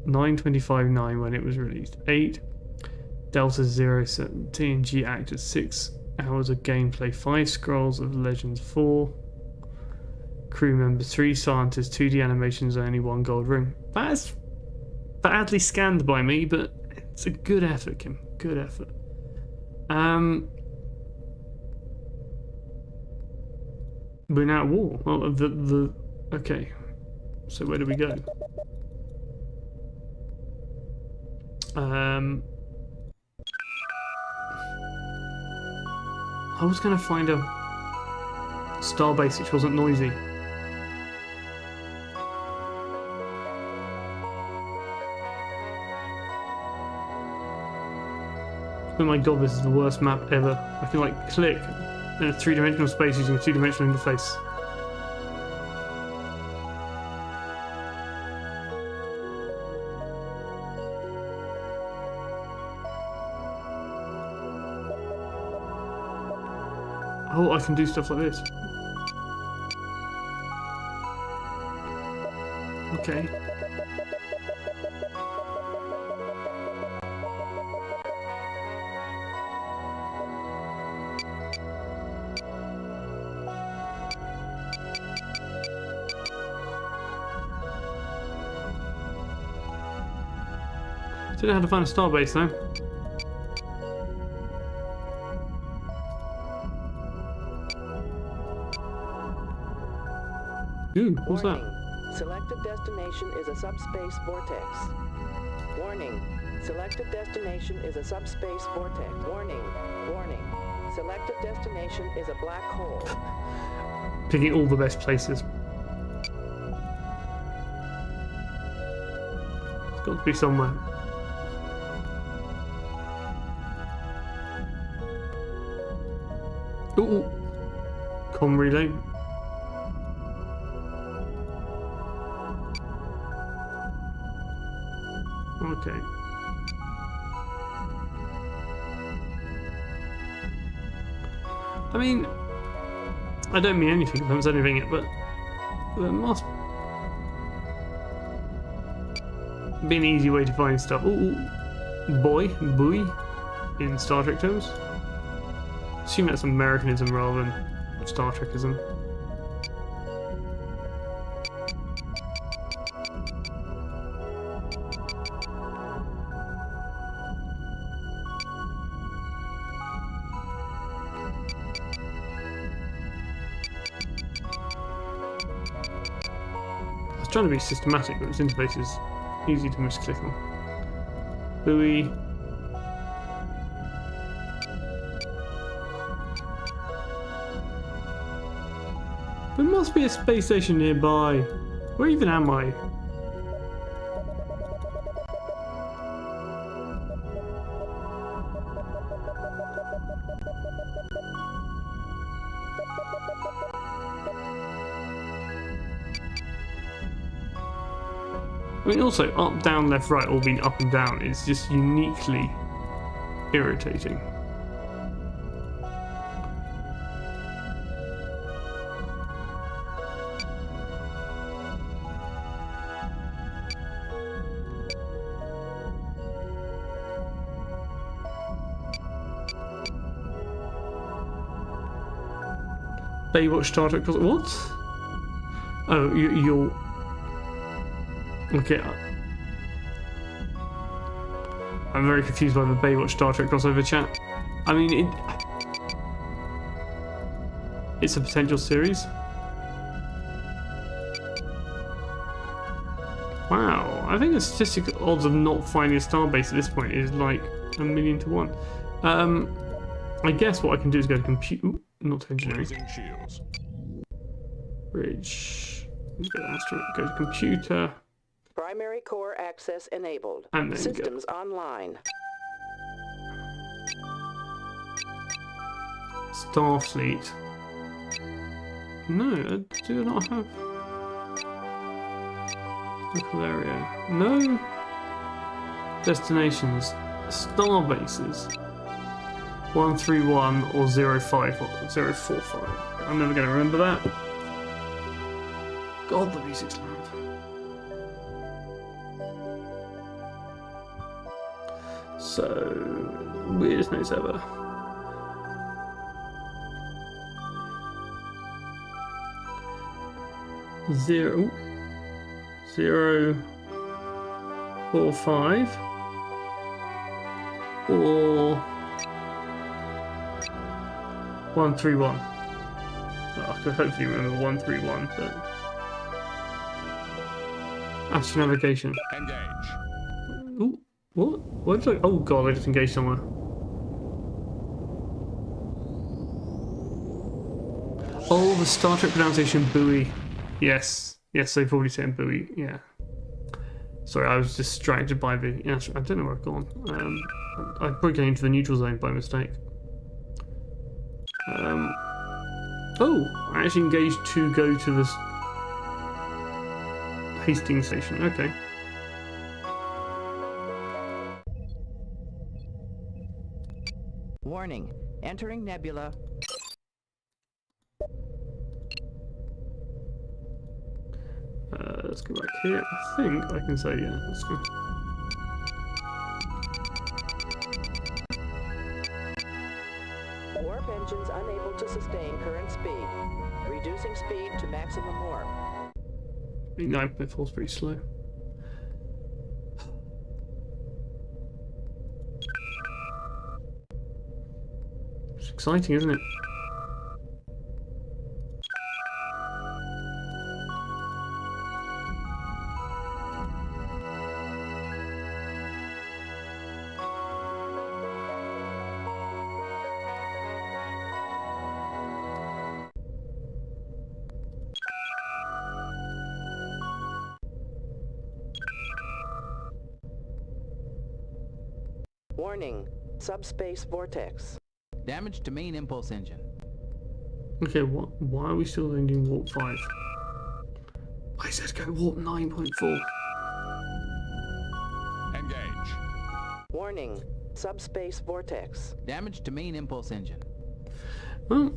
925 9 when it was released, 8 Delta 07 TNG actors, 6 hours of gameplay, 5 scrolls of Legends, 4 crew members, 3 scientists, 2D animations, only 1 gold ring. That's badly scanned by me, but it's a good effort, Kim. Good effort. We're now at war. Well, okay. So where do we go? I was gonna find a starbase which wasn't noisy. Oh my god, this is the worst map ever. I can like click in a three-dimensional space using a two-dimensional interface. Oh, I can do stuff like this. Okay. Don't know how to find a starbase though. Ooh, what's that? Selected destination is a subspace vortex. Warning. Selected destination is a subspace vortex. Warning. Warning. Selected destination is a black hole. Picking all the best places. It's got to be somewhere. Ooh. Comm relay. Okay. I mean, I don't mean anything, I haven't said anything yet, but there must be an easy way to find stuff. Ooh, buoy in Star Trek terms. Assume that's Americanism rather than Star Trekism. I was trying to be systematic, but this interface is easy to misclick on. Buoy. There must be a space station nearby. Where even am I? I mean, also, up, down, left, right, all being up and down is just uniquely irritating. Baywatch Star Trek. What? Oh, you'll. Okay. I'm very confused by the Baywatch Star Trek crossover chat. I mean, it's a potential series. Wow, I think the statistical odds of not finding a starbase at this point is like 1,000,000 to 1. I guess what I can do is go to compute. Not to engineering. Bridge. Go to computer. Primary core access enabled. And then systems online. Starfleet. No, do I not have local area? No. Destinations. Starbases. 131 or 05 or 045. I'm never going to remember that. God, the music's loud. So, weirdest notes ever. Zero 45 or 131. Well, I could hopefully remember 131, but astronavigation. Engage. Ooh, what? What did I? Oh god, I just engaged somewhere. Oh, the Star Trek pronunciation, buoy. Yes. Yes, they've already said buoy, yeah. Sorry, I was distracted by the... Yeah, I don't know where I've gone. I probably came into the neutral zone by mistake. Oh, I actually engaged to go to this Hastings station. Okay. Warning. Entering nebula. Let's go back here. I think I can say yeah. Let's go. Warp engines unable to sustain current speed. Reducing speed to maximum warp. 9.4 is pretty slow. It's exciting, isn't it? Warning. Subspace vortex. Damage to main impulse engine. Okay, why are we still only doing warp 5? I said go warp 9.4. Engage. Warning. Subspace vortex. Damage to main impulse engine. Well,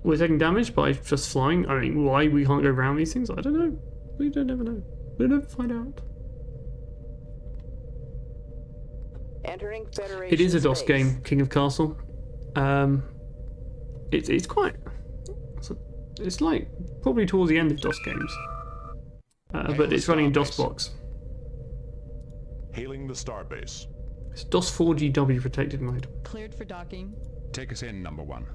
we're taking damage by just flying. I mean, why we can't go around these things, I don't know. We don't ever know. We'll never find out. Entering Federation It is a DOS space. game, King of Castle. It's quite... It's like probably towards the end of DOS games. But it's running in DOSBox. Hailing the starbase. It's DOS 4GW protected mode. Cleared for docking. Take us in, number 1.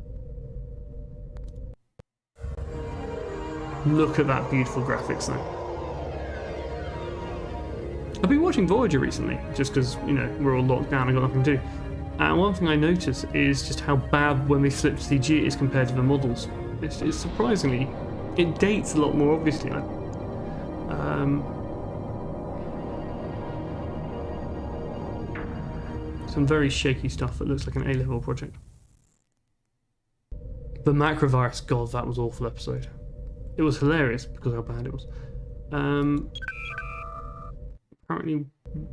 Look at that beautiful graphics though. I've been watching Voyager recently, just because, you know, we're all locked down and got nothing to do. And one thing I noticed is just how bad when they flip to CG it is compared to the models. It's surprisingly, it dates a lot more obviously. Some very shaky stuff that looks like an A-level project. The Macrovirus, God, that was an awful episode. It was hilarious because of how bad it was. Apparently,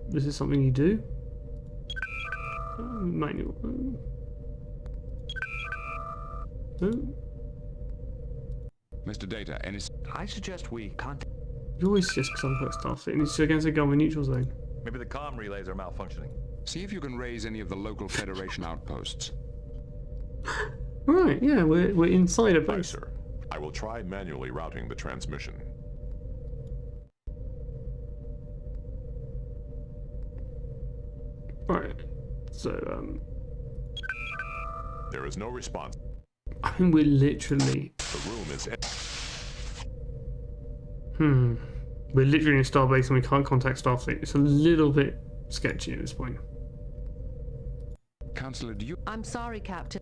this is something you do. Manual. Mr. Data, any... I suggest we contact... You always just some first stuff. It needs to against a government neutral zone. Maybe the comm relays are malfunctioning. See if you can raise any of the local Federation outposts. Right, yeah, we're inside a Aye, base. sir. I will try manually routing the transmission. Right, so, There is no response. I think we're literally... The room is... We're literally in a starbase and we can't contact Starfleet. It's a little bit sketchy at this point. Counselor, do you... I'm sorry, Captain.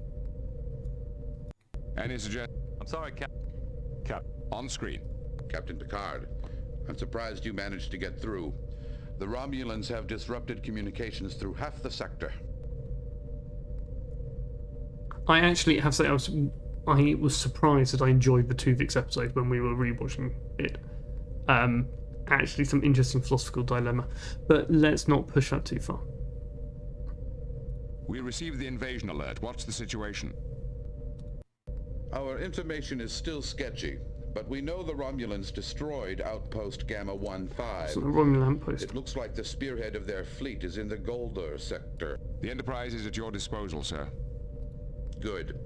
Any suggestions? I'm sorry, Cap. On screen. Captain Picard, I'm surprised you managed to get through. The Romulans have disrupted communications through half the sector. I actually have to say I was surprised that I enjoyed the Tuvix episode when we were rewatching it. Actually some interesting philosophical dilemma. But let's not push that too far. We received the invasion alert. What's the situation? Our information is still sketchy, but we know the Romulans destroyed Outpost Gamma 1-5. So the Romulan outpost. It looks like the spearhead of their fleet is in the Golder sector. The Enterprise is at your disposal, sir. Good.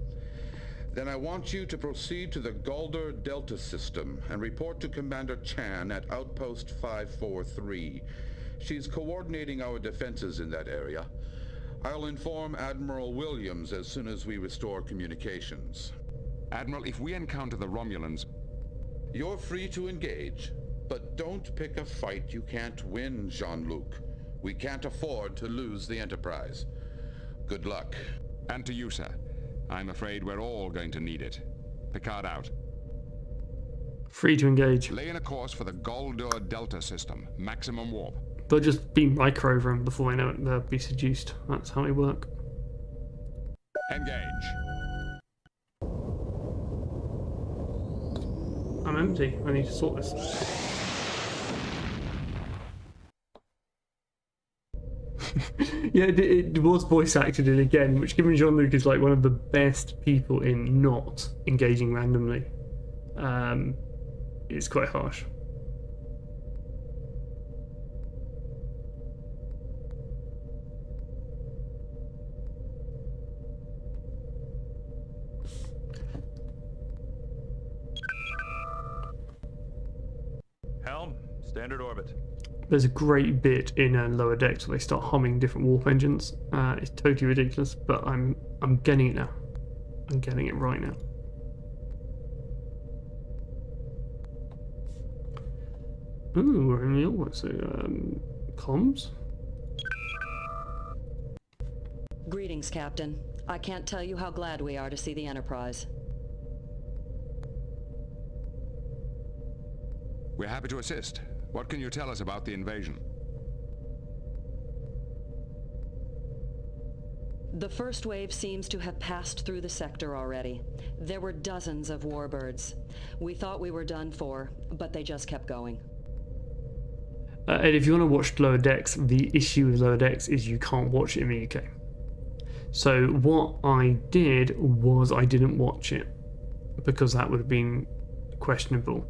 Then I want you to proceed to the Golder Delta system and report to Commander Chan at Outpost 543. She's coordinating our defenses in that area. I'll inform Admiral Williams as soon as we restore communications. Admiral, if we encounter the Romulans... You're free to engage, but don't pick a fight you can't win, Jean-Luc. We can't afford to lose the Enterprise. Good luck. And to you, sir. I'm afraid we're all going to need it. Picard out. Free to engage. Lay in a course for the Goldur Delta system. Maximum warp. They'll just beam Riker over them before they know it. They'll be seduced. That's how they work. Engage. I'm empty. I need to sort this. Yeah, it was voice acted in again, which, given Jean-Luc is like one of the best people in not engaging randomly, it's quite harsh. Helm, standard orbit. There's a great bit in Lower Decks where they start humming different warp engines. It's totally ridiculous, but I'm getting it now. I'm getting it right now. Ooh, we're in the what's it? Comms? Greetings, Captain. I can't tell you how glad we are to see the Enterprise. We're happy to assist. What can you tell us about the invasion? The first wave seems to have passed through the sector already. There were dozens of warbirds. We thought we were done for, but they just kept going. And if you want to watch Lower Decks, the issue with Lower Decks is you can't watch it in the UK. So what I did was I didn't watch it because that would have been questionable.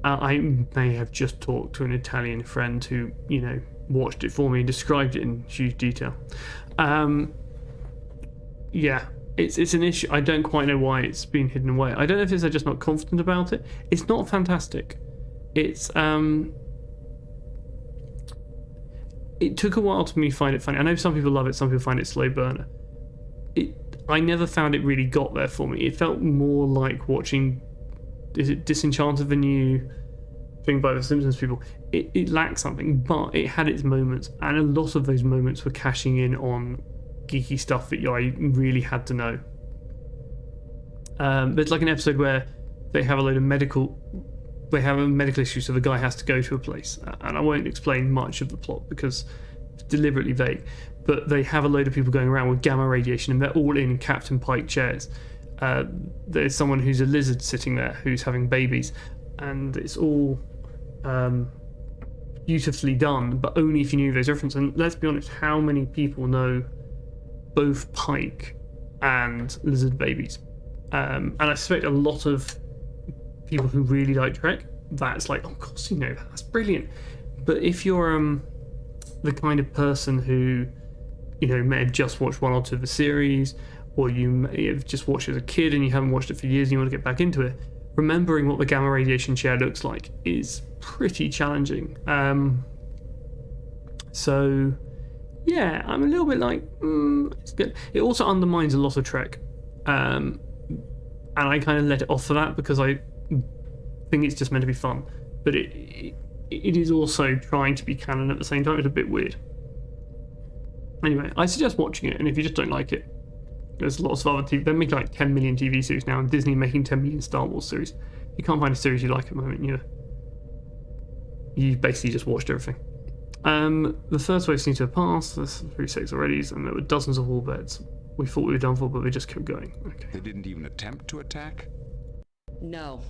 I may have just talked to an Italian friend who, you know, watched it for me and described it in huge detail. Yeah, it's an issue. I don't quite know why it's been hidden away. I don't know if they're just not confident about it. It's not fantastic. It's it took a while to me to find it funny. I know some people love it, some people find it slow burner. I never found it really got there for me. It felt more like watching, is it Disenchanted, the new thing by the Simpsons people? It lacked something, but it had its moments, and a lot of those moments were cashing in on geeky stuff that I really had to know. There's like an episode where they have a medical issue, so the guy has to go to a place, and I won't explain much of the plot because it's deliberately vague, but they have a load of people going around with gamma radiation, and they're all in Captain Pike chairs. There's someone who's a lizard sitting there who's having babies, and it's all beautifully done, but only if you knew those references. And let's be honest, how many people know both Pike and lizard babies? And I suspect a lot of people who really like Trek, that's like, oh, of course you know that, that's brilliant. But if you're the kind of person who, you know, may have just watched one or two of the series, or you may have just watched it as a kid and you haven't watched it for years and you want to get back into it, remembering what the gamma radiation chair looks like is pretty challenging. So yeah, I'm a little bit like, it's good. It also undermines a lot of Trek, and I kind of let it off for that because I think it's just meant to be fun, but it is also trying to be canon at the same time. It's a bit weird. Anyway, I suggest watching it, and if you just don't like it, there's lots of other TV. They're making like 10 million TV series now, and Disney making 10 million Star Wars series. You can't find a series you like at the moment. You basically just watched everything. The first wave seemed to have passed. There's 3-6 already, and there were dozens of warbirds. We thought we were done for, but we just kept going. Okay. They didn't even attempt to attack? No.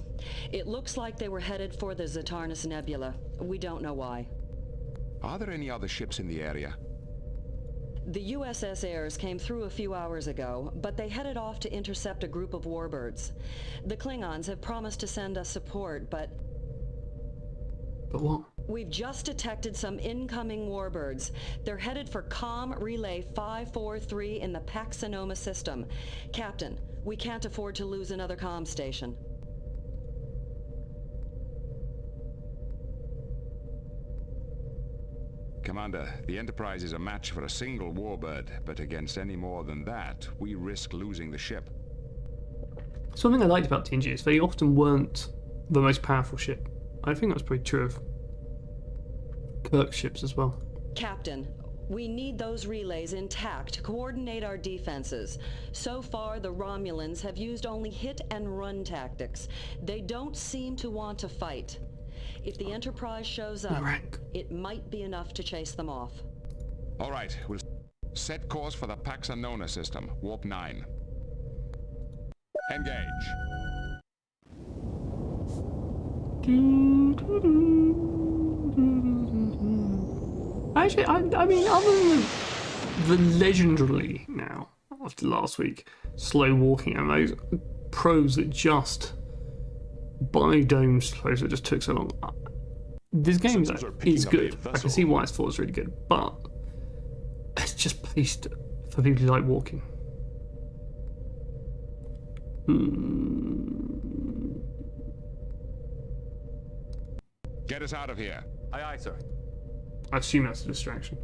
It looks like they were headed for the Zatarnus Nebula. We don't know why. Are there any other ships in the area? The USS Ayres came through a few hours ago, but they headed off to intercept a group of warbirds. The Klingons have promised to send us support, but... But what? We've just detected some incoming warbirds. They're headed for COM Relay 543 in the Pax Sonoma system. Captain, we can't afford to lose another comm station. Commander, the Enterprise is a match for a single warbird, but against any more than that, we risk losing the ship. Something I liked about TNG is they often weren't the most powerful ship. I think that's pretty true of Kirk's ships as well. Captain, We need those relays intact to coordinate our defenses. So far, the Romulans have used only hit-and-run tactics. They don't seem to want to fight. If the Enterprise shows up, it might be enough to chase them off. All right, we'll set course for the Pax Annona system, Warp 9. Engage. Actually, I mean, other than the legendarily now, after last week, slow walking MMOs, pros that just biodomes pros that just took so long. This game is good. I can see why it's thought it's really good, but it's just paced for people who like walking. Get us out of here. Aye, aye, sir. I assume that's a distraction.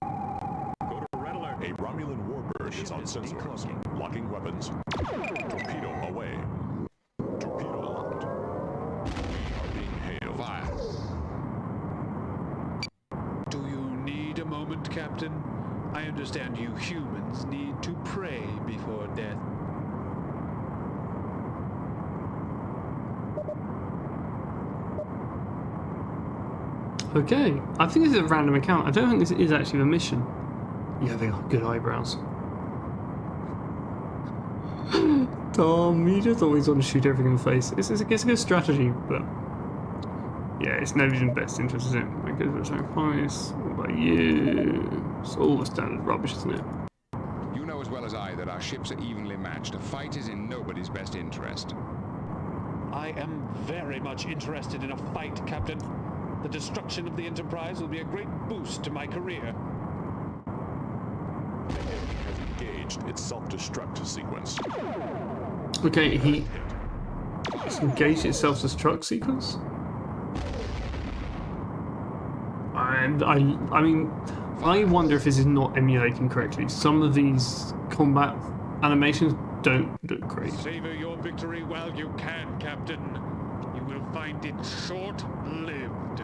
Go to Red Alert. A Romulan warbird is on sensor. Locking weapons. Torpedo away. Torpedo locked. Are being hailed. Fire. Do you need a moment, Captain? I understand you humans need to pray before death. Okay, I think this is a random account. I don't think this is actually a mission. Yeah, they are good eyebrows. Tom, you just always want to shoot everything in the face. It's a good strategy, but yeah, it's nobody's in best interest, is it? Because we're saying price. What about you? It's all the standard rubbish, isn't it? You know as well as I that our ships are evenly matched. A fight is in nobody's best interest. I am very much interested in a fight, Captain. The destruction of the Enterprise will be a great boost to my career. The enemy has engaged its self-destruct sequence. Okay, it's engaged its self-destruct sequence? And I mean, I wonder if this is not emulating correctly. Some of these combat animations don't look great. Savor your victory while you can, Captain. You will find it short-lived.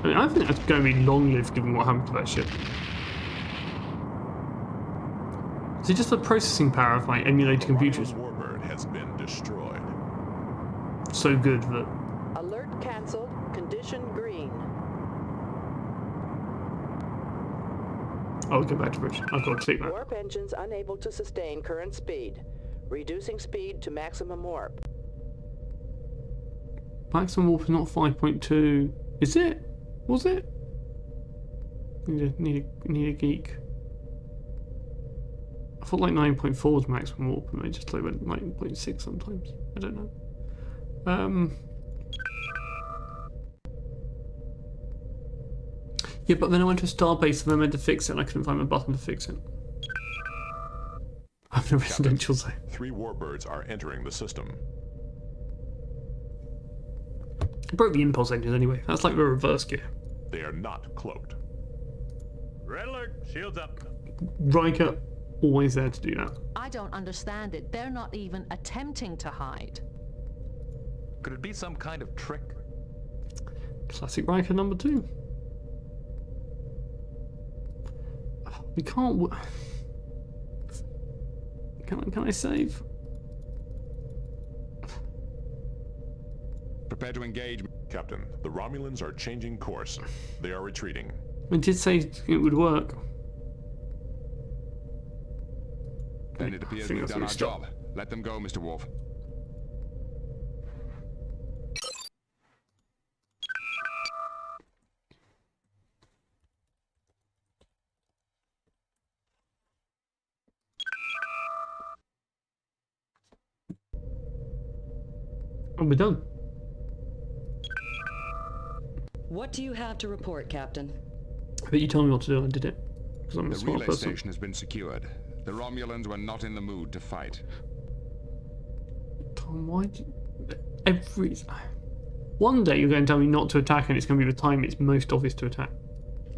I mean, I think that's going to be long-lived given what happened to that ship. Is it just the processing power of my emulated computers? Warbird has been destroyed. So good that... Alert cancelled. Condition green. I'll go back to Bridge. I've got to click that. Warp engines unable to sustain current speed. Reducing speed to maximum warp. Maximum warp is not 5.2. Is it? Was it? Need a geek. I thought like 9.4 was maximum warp, and they just like went 9.6 sometimes. I don't know. Yeah, but then I went to a starbase and I meant to fix it, and I couldn't find my button to fix it. I'm in a residential zone. 3 warbirds are entering the system. I broke the impulse engines anyway. That's like the reverse gear. They are not cloaked. Red Alert, shields up. Riker, always there to do that. I don't understand it. They're not even attempting to hide. Could it be some kind of trick? Classic Riker number 2. We can't... Can I save? Prepare to engage. Captain, the Romulans are changing course. They are retreating. I did say it would work. Then it appears we've done our job. Let them go, Mr. Worf. And we're done. What do you have to report, Captain? But you told me what to do, I did it. Because I'm a The smart relay person. station has been secured. The Romulans were not in the mood to fight. Tom, why do you... One day you're going to tell me not to attack, and it's going to be the time it's most obvious to attack.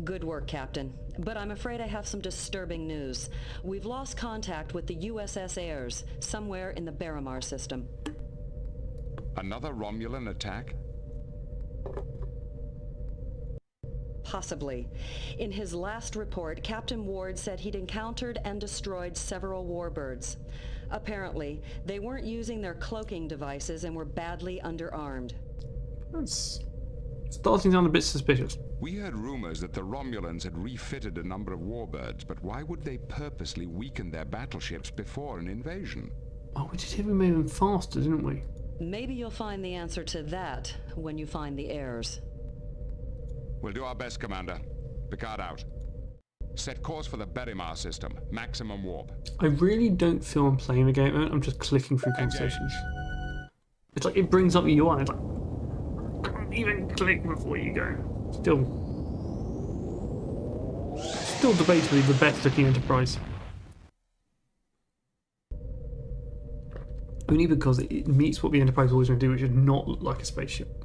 Good work, Captain. But I'm afraid I have some disturbing news. We've lost contact with the USS Ayres, somewhere in the Barrymar system. Another Romulan attack? Possibly. In his last report, Captain Ward said he'd encountered and destroyed several warbirds. Apparently, they weren't using their cloaking devices and were badly underarmed. That's starting to sound a bit suspicious. We heard rumors that the Romulans had refitted a number of warbirds, but why would they purposely weaken their battleships before an invasion? Oh, we did hear we made them faster, didn't we? Maybe you'll find the answer to that when you find the heirs. We'll do our best, Commander. Picard out. Set course for the Berimar system. Maximum warp. I really don't feel I'm playing the game. I'm just clicking through conversations. It's like it brings up the UI. It's like, can't even click before you go. Still debatably the best looking Enterprise. Only because it meets what the Enterprise always going to do, which is not look like a spaceship.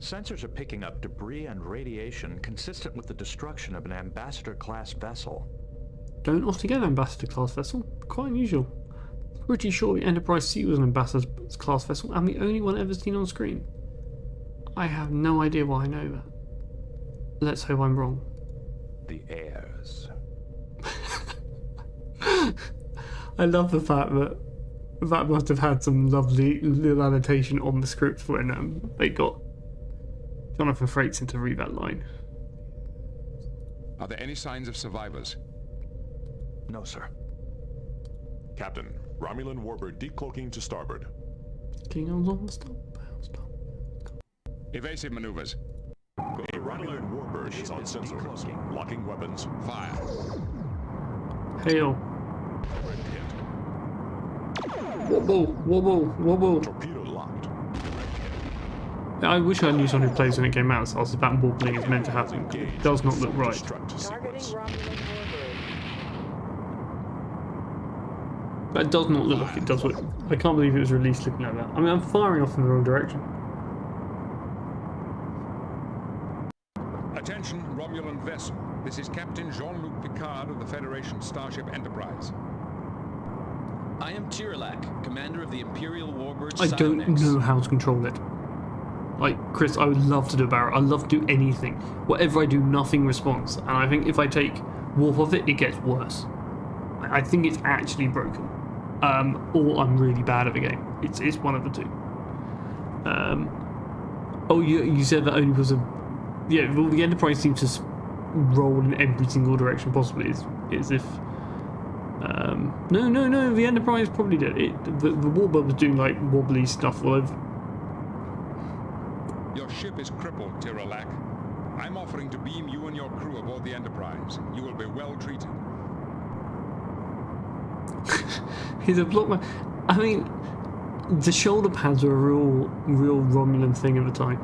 Sensors are picking up debris and radiation consistent with the destruction of an Ambassador-class vessel. Don't often get an Ambassador-class vessel. Quite unusual. Pretty sure the Enterprise C was an Ambassador-class vessel and the only one ever seen on screen. I have no idea why I know that. Let's hope I'm wrong. The heirs. I love the fact that that must have had some lovely little annotation on the script when they got Jonathan Frakes to read that line. Are there any signs of survivors? No, sir. Captain, Romulan warbird decloaking to starboard. Klingons on the stop. Evasive maneuvers. A Romulan warbird is on sensors. Locking weapons. Fire. Hail. Wobble, wobble, wobble. Torpedo locked. I wish I knew someone who plays when it came out, so that wobbling is meant to happen. It does not look right. That does not look like it does. I can't believe it was released looking like that. I mean, I'm firing off in the wrong direction. Attention, Romulan vessel. This is Captain Jean-Luc Picard of the Federation Starship Enterprise. I am Tirlac, commander of the Imperial warbird I don't Psionex. know how to control it. Like, Chris, I would love to do a barrel. I'd love to do anything. Whatever I do, nothing responds. And I think if I take warp off it, it gets worse. I think it's actually broken. Or I'm really bad at the game. It's one of the two. Oh, you said that only because of... Yeah, well, the Enterprise seems to roll in every single direction possibly. It's if... No, the Enterprise probably did. The warbird was doing, like, wobbly stuff all over. Your ship is crippled, Tirlac. I'm offering to beam you and your crew aboard the Enterprise. You will be well treated. He's a blockman. I mean, the shoulder pads were a real Romulan thing at the time.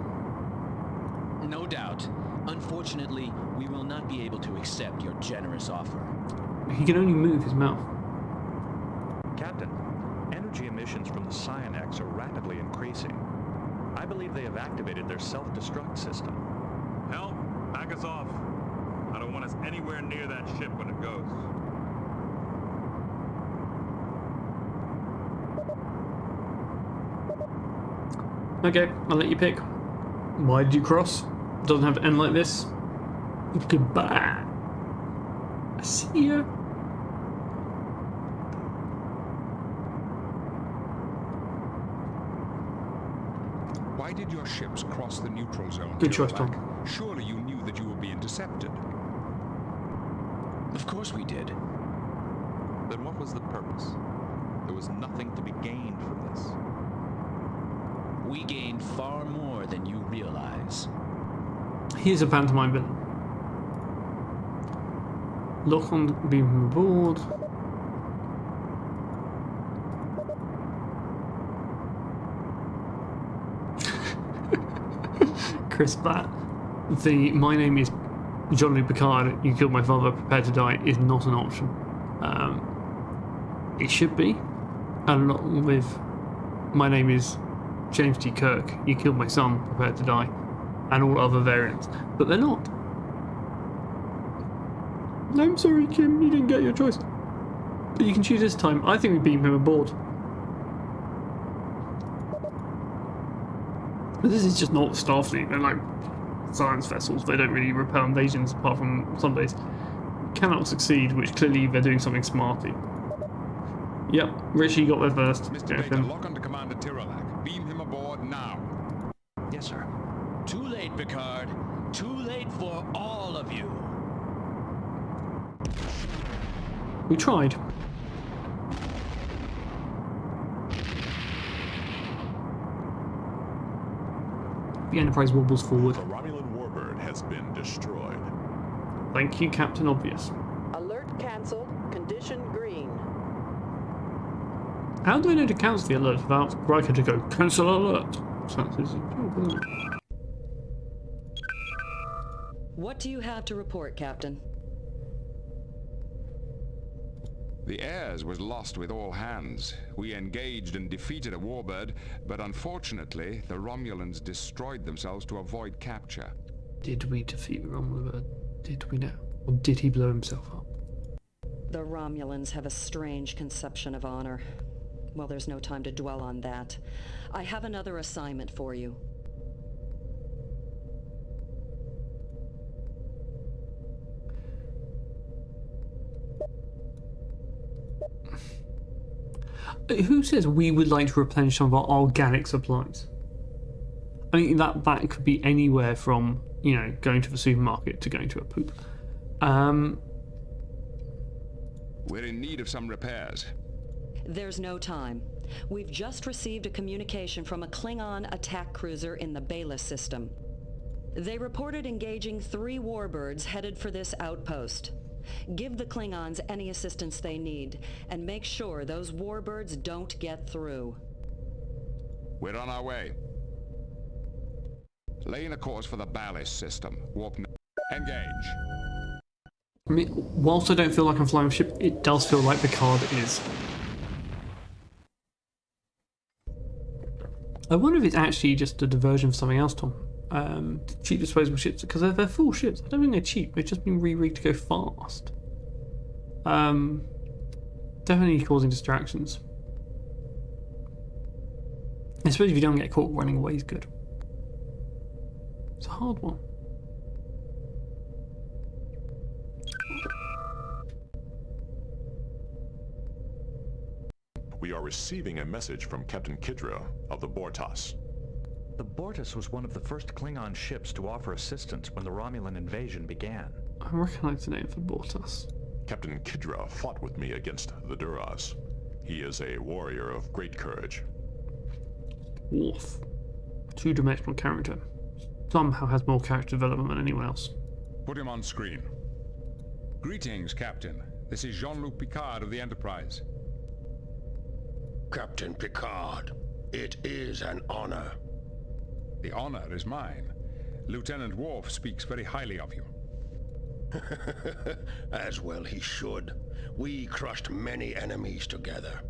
No doubt. Unfortunately, we will not be able to accept your generous offer. He can only move his mouth. Captain, energy emissions from the Psionex are rapidly increasing. I believe they have activated their self-destruct system. Help! Back us off. I don't want us anywhere near that ship when it goes. Okay, I'll let you pick. Why did you cross? Doesn't have to end like this. Goodbye. See ya. Why did your ships cross the neutral zone? Good choice, Tirlac? Tom. Surely you knew that you would be intercepted. Of course we did. Then what was the purpose? There was nothing to be gained from this. We gained far more than you realize. Here's a pantomime villain. Lock on beam aboard. Chris Platt. My name is Jean-Luc Picard. You killed my father. Prepare to die is not an option. It should be, along with my name is James T. Kirk, you killed my son, prepare to die, and all other variants. But they're not. I'm sorry, Kim, you didn't get your choice. But you can choose this time. I think we beam him aboard. But this is just not Starfleet. They're like science vessels. They don't really repel invasions apart from some days. Cannot succeed, which clearly they're doing something smarty. Yep, Richie got there first. Mr. Baker, lock onto Commander Tirolak. Beam him aboard now. Yes, sir. Too late, Picard. Too late for all of you. We tried. The Enterprise wobbles forward. The Romulan warbird has been destroyed. Thank you, Captain Obvious. Alert cancelled. Condition green. How do I know to cancel the alert without Riker to go, cancel alert? So that's his job, isn't it? What do you have to report, Captain? The Airs was lost with all hands. We engaged and defeated a warbird, but unfortunately, the Romulans destroyed themselves to avoid capture. Did we defeat the Romulan? Did we know? Or did he blow himself up? The Romulans have a strange conception of honor. Well, there's no time to dwell on that. I have another assignment for you. Who says we would like to replenish some of our organic supplies? I mean, that could be anywhere from, you know, going to the supermarket to going to a poop. We're in need of some repairs. There's no time. We've just received a communication from a Klingon attack cruiser in the Bayless system. They reported engaging 3 warbirds headed for this outpost. Give the Klingons any assistance they need, and make sure those warbirds don't get through. We're on our way. Laying a course for the ballast system. Warp engage. I mean, whilst I don't feel like I'm flying a ship, it does feel like Picard is. I wonder if it's actually just a diversion for something else, Tom. Cheap disposable ships, because they're full ships. I don't think they're cheap. They've just been re-rigged to go fast. Definitely causing distractions. I suppose if you don't get caught running away is good. It's a hard one. We are receiving a message from Captain Kidra of the Bortas. The Bortas was one of the first Klingon ships to offer assistance when the Romulan invasion began. I recognise the name for Bortas. Captain Kidra fought with me against the Duras. He is a warrior of great courage. Worf. Two-dimensional character. Somehow has more character development than anyone else. Put him on screen. Greetings, Captain. This is Jean-Luc Picard of the Enterprise. Captain Picard, it is an honor. The honor is mine. Lieutenant Worf speaks very highly of you. As well he should. We crushed many enemies together.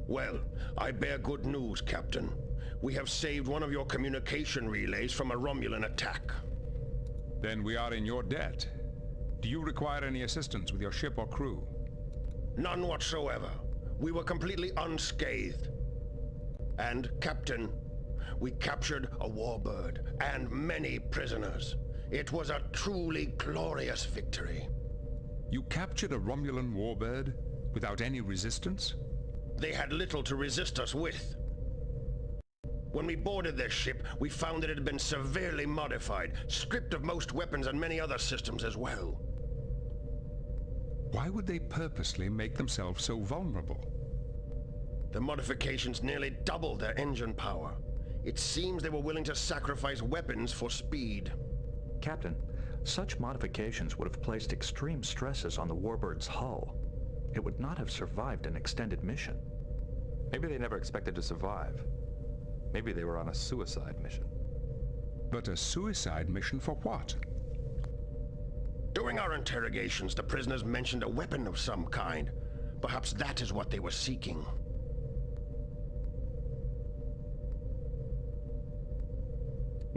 Well, I bear good news, Captain. We have saved one of your communication relays from a Romulan attack. Then we are in your debt. Do you require any assistance with your ship or crew? None whatsoever. We were completely unscathed. And, Captain, we captured a warbird and many prisoners. It was a truly glorious victory. You captured a Romulan warbird without any resistance? They had little to resist us with. When we boarded their ship, we found that it had been severely modified, stripped of most weapons and many other systems as well. Why would they purposely make themselves so vulnerable? The modifications nearly doubled their engine power. It seems they were willing to sacrifice weapons for speed. Captain, such modifications would have placed extreme stresses on the warbird's hull. It would not have survived an extended mission. Maybe they never expected to survive. Maybe they were on a suicide mission. But a suicide mission for what? During our interrogations, the prisoners mentioned a weapon of some kind. Perhaps that is what they were seeking.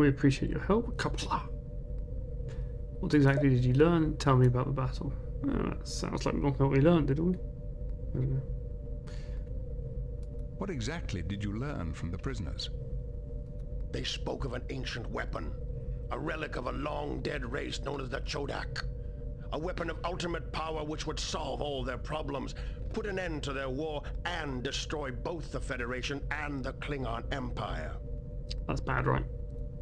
We appreciate your help. Kapla. What exactly did you learn? Tell me about the battle. That sounds like not what we learned, did we? I don't know. What exactly did you learn from the prisoners? They spoke of an ancient weapon, a relic of a long-dead race known as the Chodak. A weapon of ultimate power which would solve all their problems, put an end to their war, and destroy both the Federation and the Klingon Empire. That's bad, right?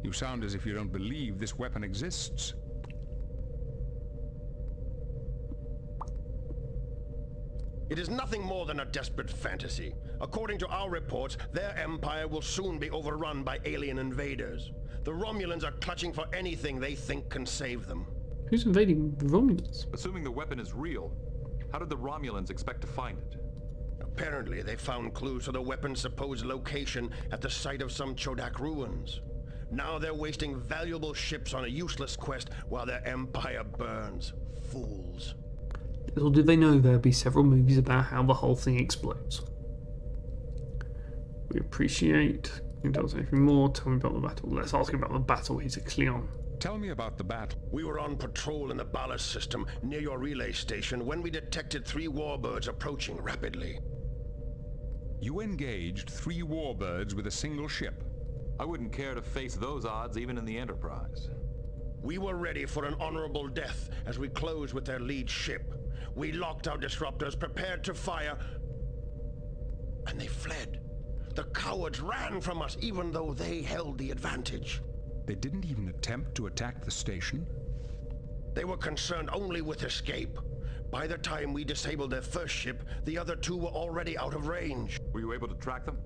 You sound as if you don't believe this weapon exists. It is nothing more than a desperate fantasy. According to our reports, their empire will soon be overrun by alien invaders. The Romulans are clutching for anything they think can save them. Who's invading the Romulans? Assuming the weapon is real, how did the Romulans expect to find it? Apparently, they found clues to the weapon's supposed location at the site of some Chodak ruins. Now they're wasting valuable ships on a useless quest while their empire burns. Fools. Little did they know there'll be several movies about how the whole thing explodes. We appreciate. Can you tell us anything more? Tell me about the battle. Let's ask him about the battle. He's a Klingon. Tell me about the battle. We were on patrol in the ballast system near your relay station when we detected 3 warbirds approaching rapidly. You engaged 3 warbirds with a single ship. I wouldn't care to face those odds even in the Enterprise. We were ready for an honorable death as we closed with their lead ship. We locked our disruptors, prepared to fire, and they fled. The cowards ran from us even though they held the advantage. They didn't even attempt to attack the station? They were concerned only with escape. By the time we disabled their first ship, the other 2 were already out of range. Were you able to track them?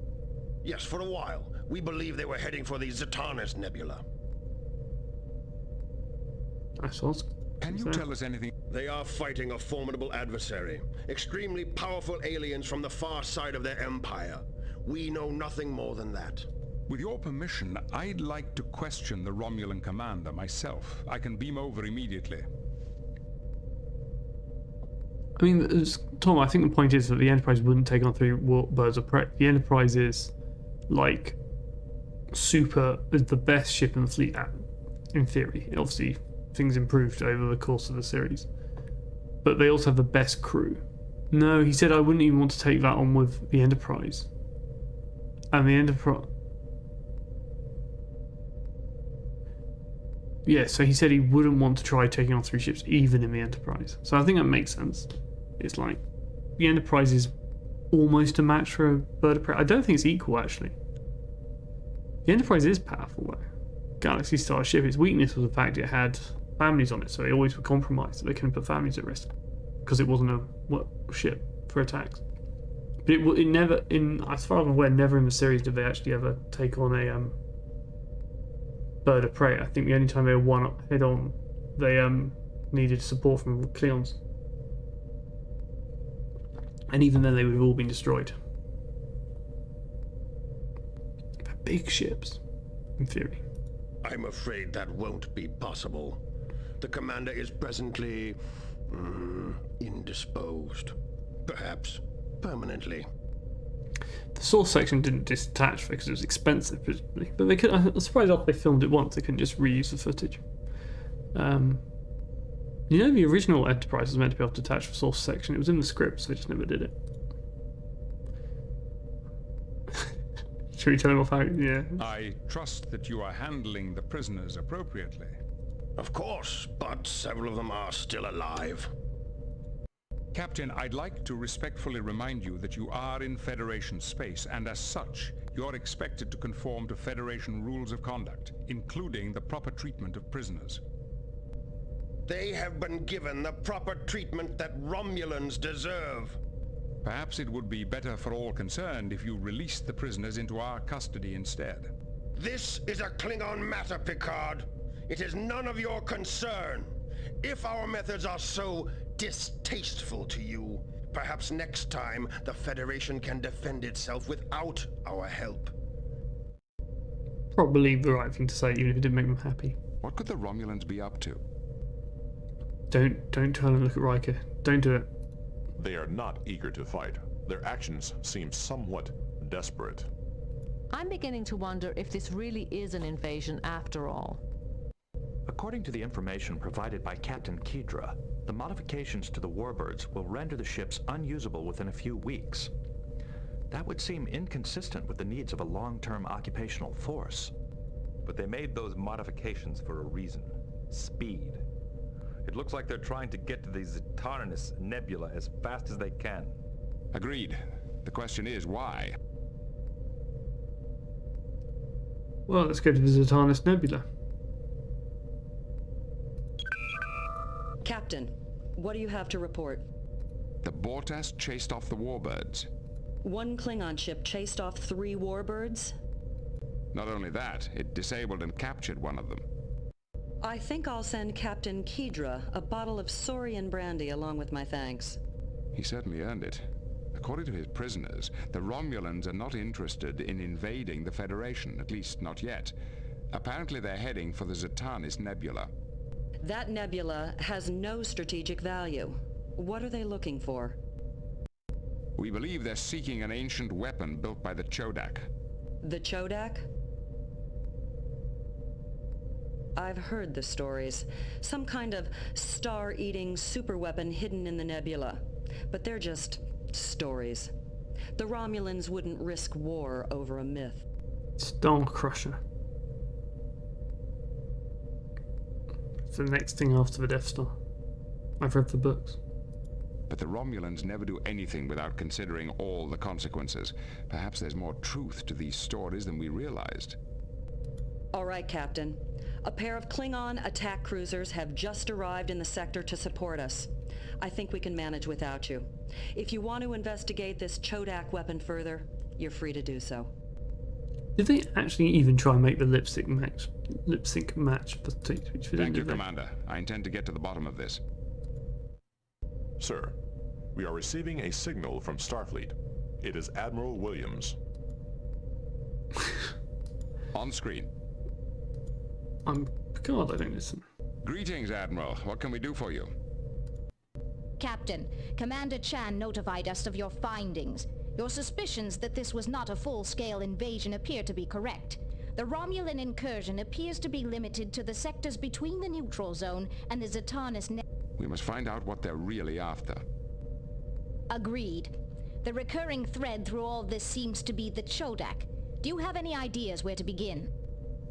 Yes, for a while. We believe they were heading for the Zetanis Nebula. Can you tell us anything? They are fighting a formidable adversary. Extremely powerful aliens from the far side of their empire. We know nothing more than that. With your permission, I'd like to question the Romulan commander myself. I can beam over immediately. I mean, Tom, I think the point is that the Enterprise wouldn't take on 3 birds of prey. The Enterprise is, like, the best ship in the fleet, in theory. Obviously, things improved over the course of the series. But they also have the best crew. No, he said I wouldn't even want to take that on with the Enterprise. And the Enterprise... Yeah, so he said he wouldn't want to try taking on 3 ships even in the Enterprise. So I think that makes sense. It's like, the Enterprise is almost a match for a bird of prey. I don't think it's equal, actually. The Enterprise is powerful, though. Galaxy Star ship, its weakness was the fact it had families on it, so they always were compromised, so they couldn't put families at risk. Because it wasn't a ship for attacks. But it never, as far as I'm aware, never in the series did they actually ever take on a bird of prey. I think the only time they were one up head on, they needed support from Klingons. And even then they would have all been destroyed. They're big ships, in theory. I'm afraid that won't be possible. The commander is presently... indisposed. Perhaps permanently. The source section didn't detach because it was expensive, presumably. But they could. I'm surprised after they filmed it once, they couldn't just reuse the footage. You know, the original Enterprise was meant to be able to detach the source section. It was in the script, so they just never did it. Should we tell him off how? Yeah. I trust that you are handling the prisoners appropriately. Of course, but several of them are still alive. Captain, I'd like to respectfully remind you that you are in Federation space, and as such, you're expected to conform to Federation rules of conduct, including the proper treatment of prisoners. They have been given the proper treatment that Romulans deserve. Perhaps it would be better for all concerned if you released the prisoners into our custody instead. This is a Klingon matter, Picard. It is none of your concern. If our methods are so distasteful to you, perhaps next time the Federation can defend itself without our help. Probably the right thing to say, even if it didn't make them happy. What could the Romulans be up to? Don't turn and look at Riker. Don't do it. They are not eager to fight. Their actions seem somewhat desperate. I'm beginning to wonder if this really is an invasion after all. According to the information provided by Captain Kedra, the modifications to the warbirds will render the ships unusable within a few weeks. That would seem inconsistent with the needs of a long-term occupational force. But they made those modifications for a reason. Speed. It looks like they're trying to get to the Zatarnis Nebula as fast as they can. Agreed. The question is, why? Well, let's go to the Zatarnis Nebula. Captain, what do you have to report? The Bortas chased off the warbirds. One Klingon ship chased off 3 warbirds? Not only that, it disabled and captured one of them. I think I'll send Captain Kedra a bottle of Saurian brandy along with my thanks. He certainly earned it. According to his prisoners, the Romulans are not interested in invading the Federation, at least not yet. Apparently they're heading for the Zatarnis Nebula. That nebula has no strategic value. What are they looking for? We believe they're seeking an ancient weapon built by the Chodak. The Chodak? I've heard the stories. Some kind of star-eating superweapon hidden in the nebula. But they're just stories. The Romulans wouldn't risk war over a myth. Star Crusher. It's the next thing after the Death Star. I've read the books. But the Romulans never do anything without considering all the consequences. Perhaps there's more truth to these stories than we realized. All right, Captain. A pair of Klingon attack cruisers have just arrived in the sector to support us. I think we can manage without you. If you want to investigate this Chodak weapon further, you're free to do so. Did they actually even try and make the lip sync match? Thank you, Commander. I intend to get to the bottom of this. Sir, we are receiving a signal from Starfleet. It is Admiral Williams. On screen. I'm Picard, I don't listen. Greetings, Admiral. What can we do for you? Captain, Commander Chan notified us of your findings. Your suspicions that this was not a full-scale invasion appear to be correct. The Romulan incursion appears to be limited to the sectors between the neutral zone and the Zatarnis Nebula. We must find out what they're really after. Agreed. The recurring thread through all this seems to be the Chodak. Do you have any ideas where to begin?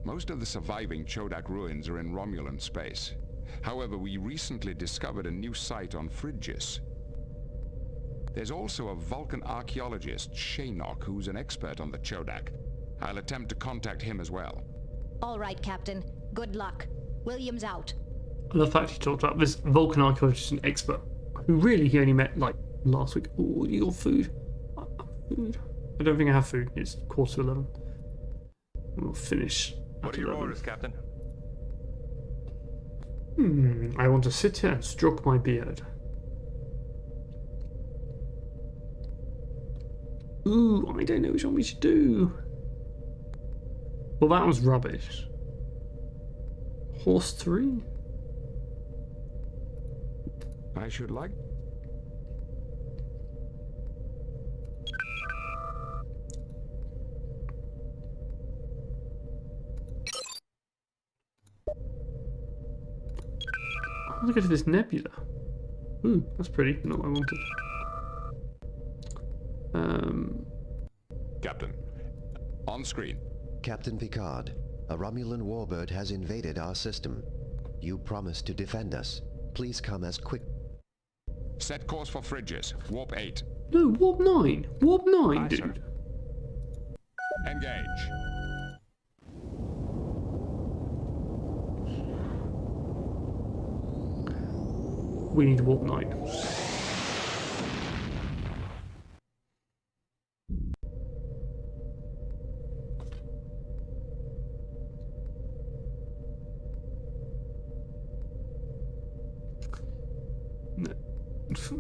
Most of the surviving Chodak ruins are in Romulan space. However, we recently discovered a new site on Frigis. There's also a Vulcan archaeologist, Shaynok, who's an expert on the Chodak. I'll attempt to contact him as well. All right, Captain. Good luck. Williams out. I love the fact he talked about this Vulcan archaeologist and expert, who really he only met like last week. Oh, you got food? Food? I don't think I have food. It's 11:15. We'll finish. What are your orders, Captain? I want to sit here and stroke my beard. Ooh, I don't know which one we should do. Well, that was rubbish. Horse 3? I should like... I want to go to this nebula. Ooh, that's pretty. Not what I wanted. Captain. On screen. Captain Picard, a Romulan warbird has invaded our system. You promised to defend us. Please come as quick. Set course for Frigis. Warp 8. No, Warp 9. Warp 9, dude. Sir. Engage. We need Warp 9.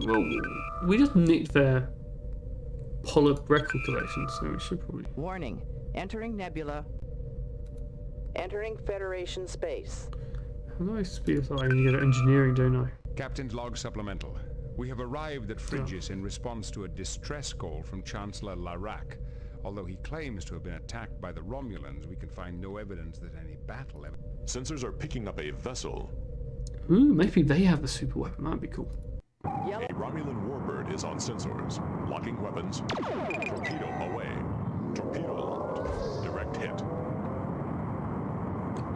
Well, we just nicked their polyp record collection, so we should probably... Warning. Entering Nebula. Entering Federation space. How do I speed this up? I need to go to engineering, don't I? Captain's log supplemental. We have arrived at Frigis in response to a distress call from Chancellor Larak. Although he claims to have been attacked by the Romulans, we can find no evidence that any battle ever... Sensors are picking up a vessel. Ooh, maybe they have a super weapon. That'd be cool. A Romulan warbird is on sensors. Locking weapons. Torpedo away. Torpedo locked. Direct hit.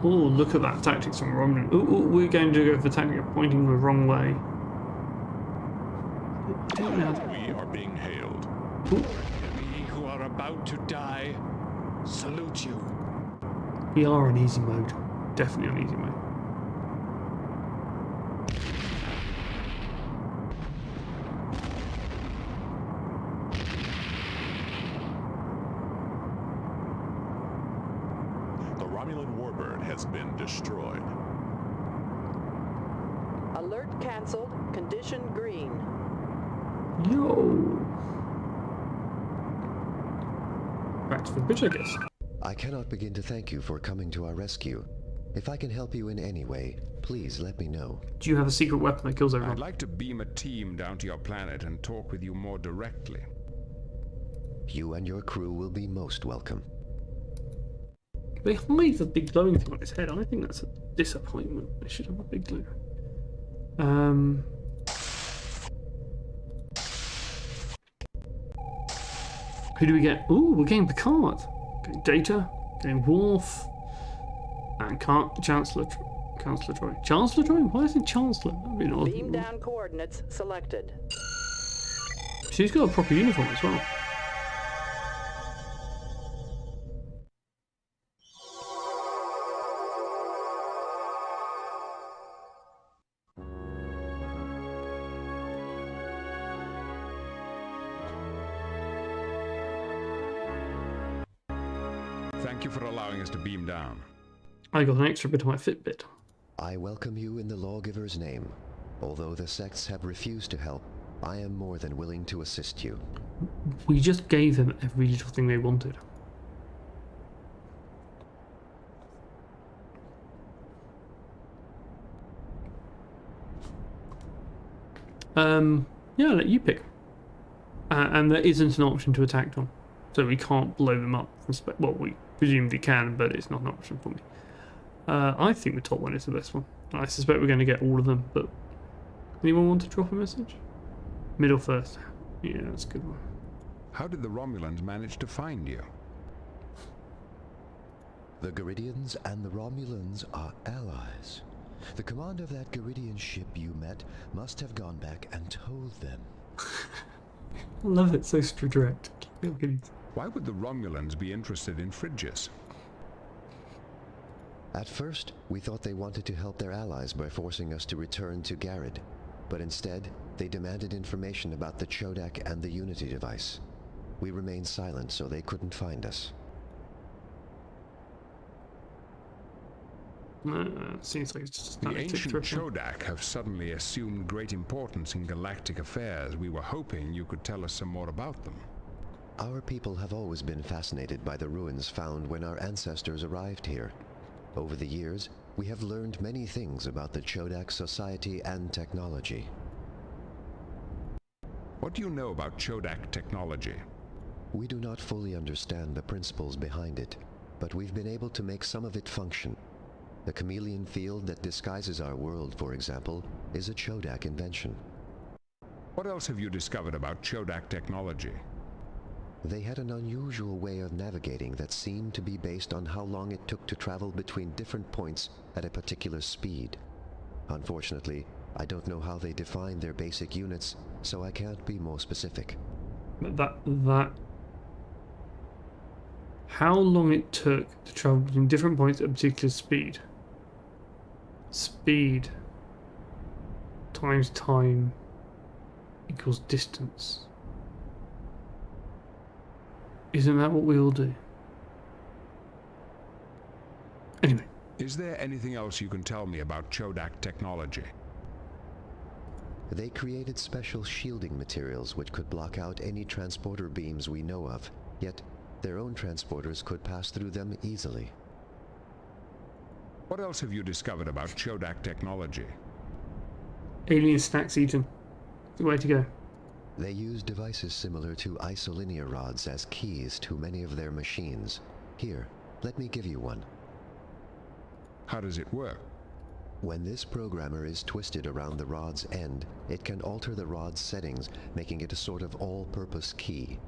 Oh, look at that tactics from Romulan. Ooh, we're going to go for tactic of pointing the wrong way. We are being hailed. We who are about to die salute you. We are on easy mode. Definitely on easy mode. The Romulan warbird has been destroyed. Alert cancelled. Condition green. Yo. Back to the bridge, I guess. I cannot begin to thank you for coming to our rescue. If I can help you in any way, please let me know. Do you have a secret weapon that kills everyone? I'd like to beam a team down to your planet and talk with you more directly. You and your crew will be most welcome. They hide the big glowing thing on his head. I think that's a disappointment. They should have a big glue. Who do we get? Ooh, we're getting Picard. Getting Data. Getting Worf. And Chancellor Troy. Chancellor Troy? Why is it Chancellor? That'd be an odd Beam down coordinates selected. She's got a proper uniform as well. Thank you for allowing us to beam down. I got an extra bit of my Fitbit. I welcome you in the Lawgiver's name. Although the sects have refused to help, I am more than willing to assist you. We just gave them every little thing they wanted. Yeah, I'll let you pick. And there isn't an option to attack them. So we can't blow them up from well, we presumably can, but it's not an option for me. I think the top one is the best one. I suspect we're going to get all of them, but anyone want to drop a message? Middle first. Yeah, that's a good one. How did the Romulans manage to find you? The Garidians and the Romulans are allies. The commander of that Garidian ship you met must have gone back and told them. I love it, so direct. Why would the Romulans be interested in Frigis? At first, we thought they wanted to help their allies by forcing us to return to Garrod, but instead, they demanded information about the Chodak and the Unity device. We remained silent so they couldn't find us. Seems like it's just the ancient Chodak have suddenly assumed great importance in galactic affairs. We were hoping you could tell us some more about them. Our people have always been fascinated by the ruins found when our ancestors arrived here. Over the years, we have learned many things about the Chodak society and technology. What do you know about Chodak technology? We do not fully understand the principles behind it, but we've been able to make some of it function. The chameleon field that disguises our world, for example, is a Chodak invention. What else have you discovered about Chodak technology? They had an unusual way of navigating that seemed to be based on how long it took to travel between different points at a particular speed. Unfortunately, I don't know how they define their basic units, so I can't be more specific. But how long it took to travel between different points at a particular speed? Speed times time equals distance. Isn't that what we all do? Anyway. Is there anything else you can tell me about Chodak technology? They created special shielding materials which could block out any transporter beams we know of, yet their own transporters could pass through them easily. What else have you discovered about Chodak technology? Alien snacks eaten. The way to go. They use devices similar to isolinear rods as keys to many of their machines. Here, let me give you one. How does it work? When this programmer is twisted around the rod's end, it can alter the rod's settings, making it a sort of all-purpose key.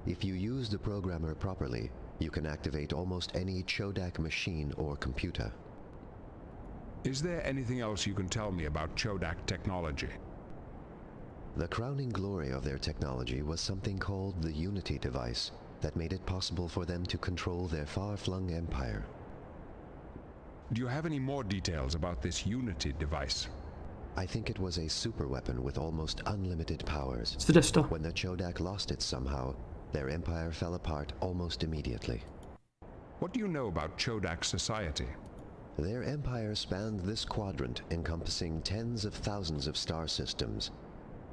If you use the programmer properly, you can activate almost any Chodak machine or computer. Is there anything else you can tell me about Chodak technology? The crowning glory of their technology was something called the Unity device that made it possible for them to control their far-flung empire. Do you have any more details about this Unity device? I think it was a superweapon with almost unlimited powers. It's the Death Star. When the Chodak lost it somehow, their empire fell apart almost immediately. What do you know about Chodak society? Their empire spanned this quadrant, encompassing tens of thousands of star systems.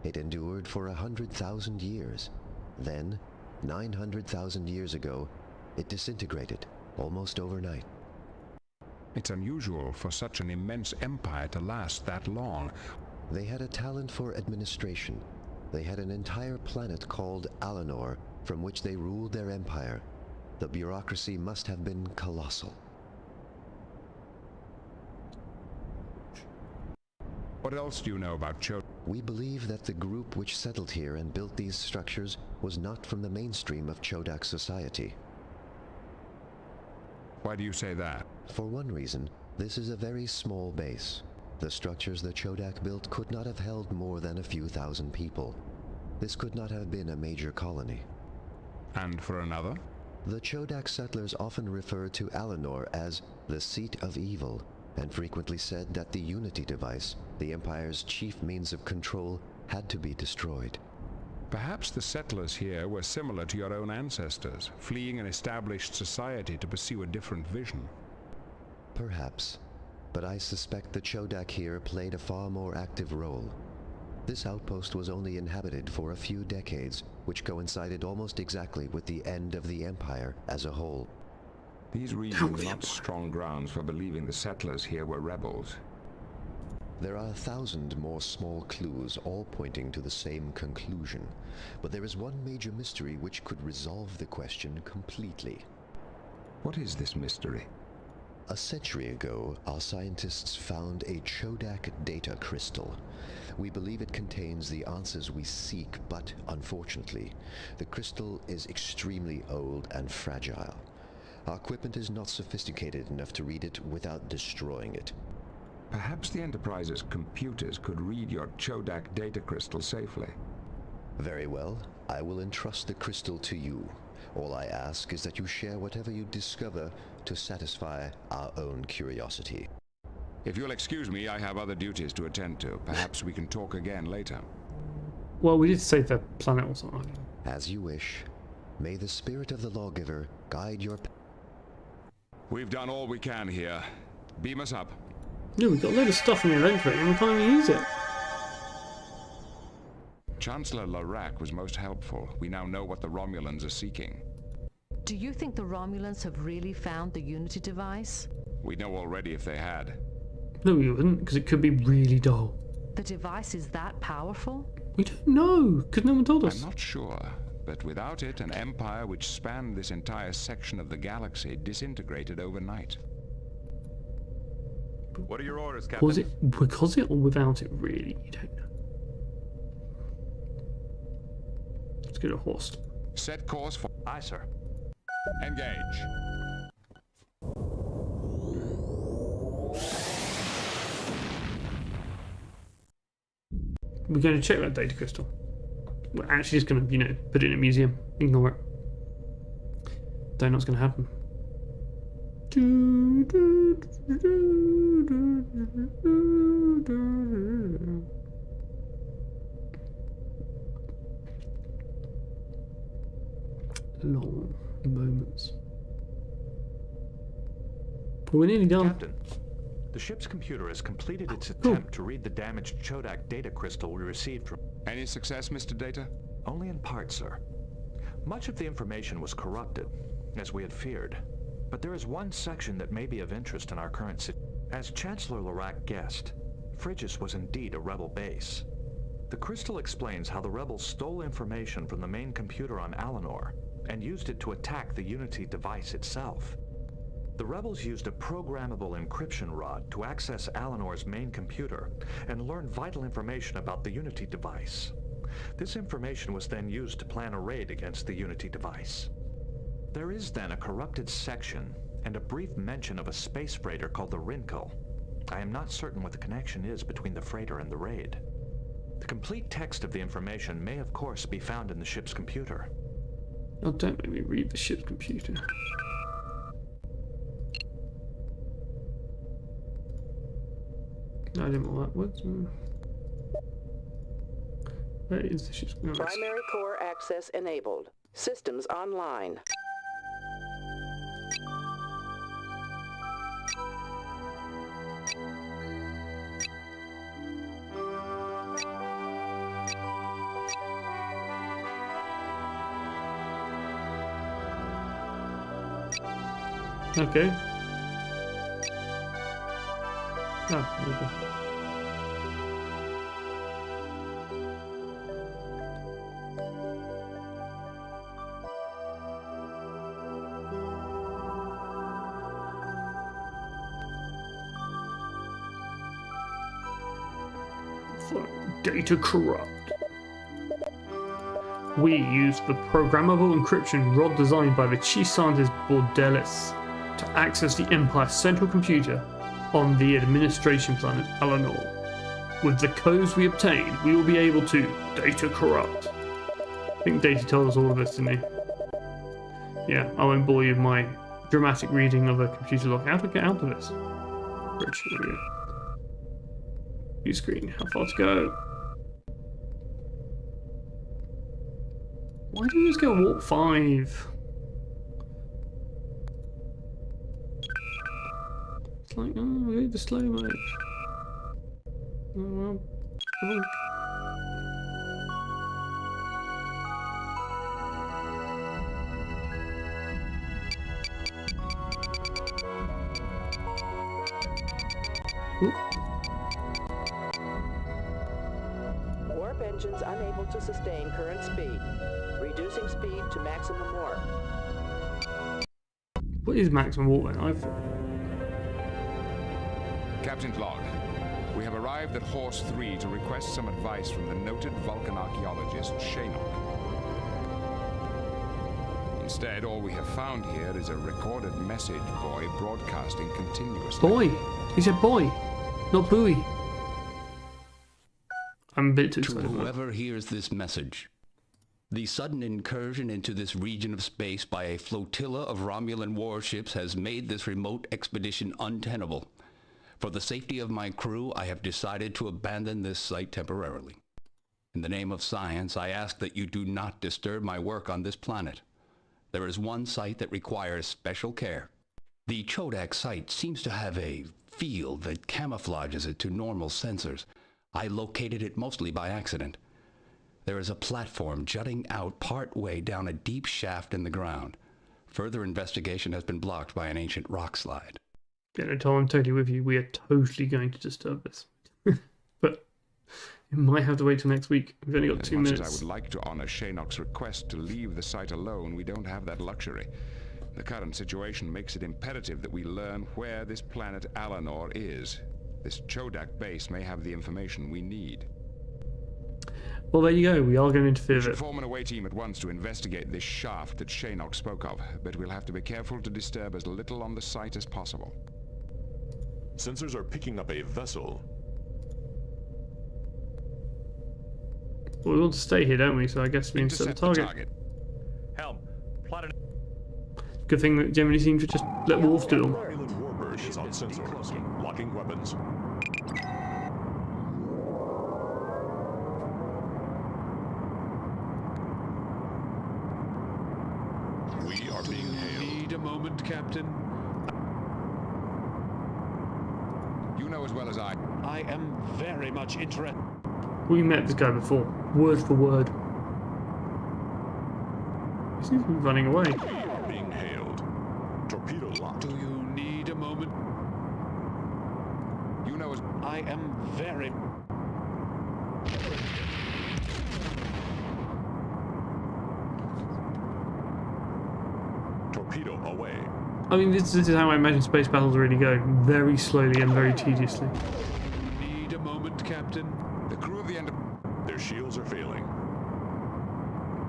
It endured for 100,000 years. Then, 900,000 years ago, it disintegrated, almost overnight. It's unusual for such an immense empire to last that long. They had a talent for administration. They had an entire planet called Alanor, from which they ruled their empire. The bureaucracy must have been colossal. What else do you know about Chodak? We believe that the group which settled here and built these structures was not from the mainstream of Chodak society. Why do you say that? For one reason, this is a very small base. The structures the Chodak built could not have held more than a few thousand people. This could not have been a major colony. And for another? The Chodak settlers often referred to Alanor as the seat of evil, and frequently said that the Unity device, the Empire's chief means of control, had to be destroyed. Perhaps the settlers here were similar to your own ancestors, fleeing an established society to pursue a different vision. Perhaps, but I suspect the Chodak here played a far more active role. This outpost was only inhabited for a few decades, which coincided almost exactly with the end of the Empire as a whole. These regions are not strong grounds for believing the settlers here were rebels. There are 1,000 more small clues, all pointing to the same conclusion. But there is one major mystery which could resolve the question completely. What is this mystery? A century ago, our scientists found a Chodak data crystal. We believe it contains the answers we seek, but unfortunately, the crystal is extremely old and fragile. Our equipment is not sophisticated enough to read it without destroying it. Perhaps the Enterprise's computers could read your Chodak data crystal safely. Very well. I will entrust the crystal to you. All I ask is that you share whatever you discover to satisfy our own curiosity. If you'll excuse me, I have other duties to attend to. Perhaps we can talk again later. Well, we did save the planet or something. As you wish. May the spirit of the lawgiver guide your... We've done all we can here. Beam us up. No, we've got a load of stuff in the inventory and we can't even use it. Chancellor Larac was most helpful. We now know what the Romulans are seeking. Do you think the Romulans have really found the Unity device? We know already if they had. No, we wouldn't, because it could be really dull. The device is that powerful? We don't know, because no one told us. I'm not sure, but without it, an empire which spanned this entire section of the galaxy disintegrated overnight. What are your orders, Captain? Was it because it or without it, really? You don't know. Let's get a horse. Set course for... Aye, sir. Engage. We're going to check that data crystal. We're actually just going to, put it in a museum. Ignore it. Don't know what's going to happen. Long moments. But we're nearly done. Captain, the ship's computer has completed its attempt to read the damaged Chodak data crystal we received from... Any success, Mr. Data? Only in part, sir. Much of the information was corrupted, as we had feared. But there is one section that may be of interest in our current situation. As Chancellor Larac guessed, Frigis was indeed a rebel base. The crystal explains how the rebels stole information from the main computer on Alanor and used it to attack the Unity device itself. The rebels used a programmable encryption rod to access Alanor's main computer and learn vital information about the Unity device. This information was then used to plan a raid against the Unity device. There is then a corrupted section and a brief mention of a space freighter called the Rinkel. I am not certain what the connection is between the freighter and the raid. The complete text of the information may of course be found in the ship's computer. Oh, don't make me read the ship's computer. I didn't want that. What's... Where is the ship's computer? Primary core access enabled. Systems online. Okay. Ah, okay. Data corrupt. We used the programmable encryption rod designed by the chief scientist Bordelis to access the Empire's central computer on the administration planet Alanor. With the codes we obtained, we will be able to data corrupt. I think Data told us all of this, didn't he? Yeah, I won't bore you with my dramatic reading of a computer log. How to get out of this? Bridge, there we go. View screen, how far to go? Why do you just go warp 5? It's like, oh, we need the slow mode. Oh, well. Oh. Warp engines unable to sustain current speed. Reducing speed to maximum warp. What is maximum warp then? Captain's log. We have arrived at Horse 3 to request some advice from the noted Vulcan archaeologist, Shaynok. Instead, all we have found here is a recorded message buoy broadcasting continuously. Boy! He said boy, not buoy. I'm a bit too To whoever hears this message, the sudden incursion into this region of space by a flotilla of Romulan warships has made this remote expedition untenable. For the safety of my crew, I have decided to abandon this site temporarily. In the name of science, I ask that you do not disturb my work on this planet. There is one site that requires special care. The Chodak site seems to have a field that camouflages it to normal sensors. I located it mostly by accident. There is a platform jutting out part way down a deep shaft in the ground. Further investigation has been blocked by an ancient rock slide. Yeah, no, Tom, I'm totally with you. We are totally going to disturb this. But you might have to wait till next week. We've only got 2 minutes. As much as I would like to honor Shaynok's request to leave the site alone, we don't have that luxury. The current situation makes it imperative that we learn where this planet Alanor is. This Chodak base may have the information we need. Well, there you go. We are going to interfere We with should it. form an away team at once to investigate this shaft that Shaynok spoke of, but we'll have to be careful to disturb as little on the site as possible. Sensors are picking up a vessel. Well, we want to stay here, don't we? So I guess we insert the target. Helm, plot an... Good thing that generally seems to just let Wolf do them. Romulan warbird is on sensor. Locking weapons. We are being hailed. Need a moment, Captain. You know as well as I am very much interested. We met this guy before, word for word. He seems to be running away. We are being hailed. Torpedo locked. Do you need a moment? You know as I am very... Torpedo away. I mean, this is how I imagine space battles really go. Very slowly and very tediously. Need a moment, Captain. The crew of the Their shields are failing.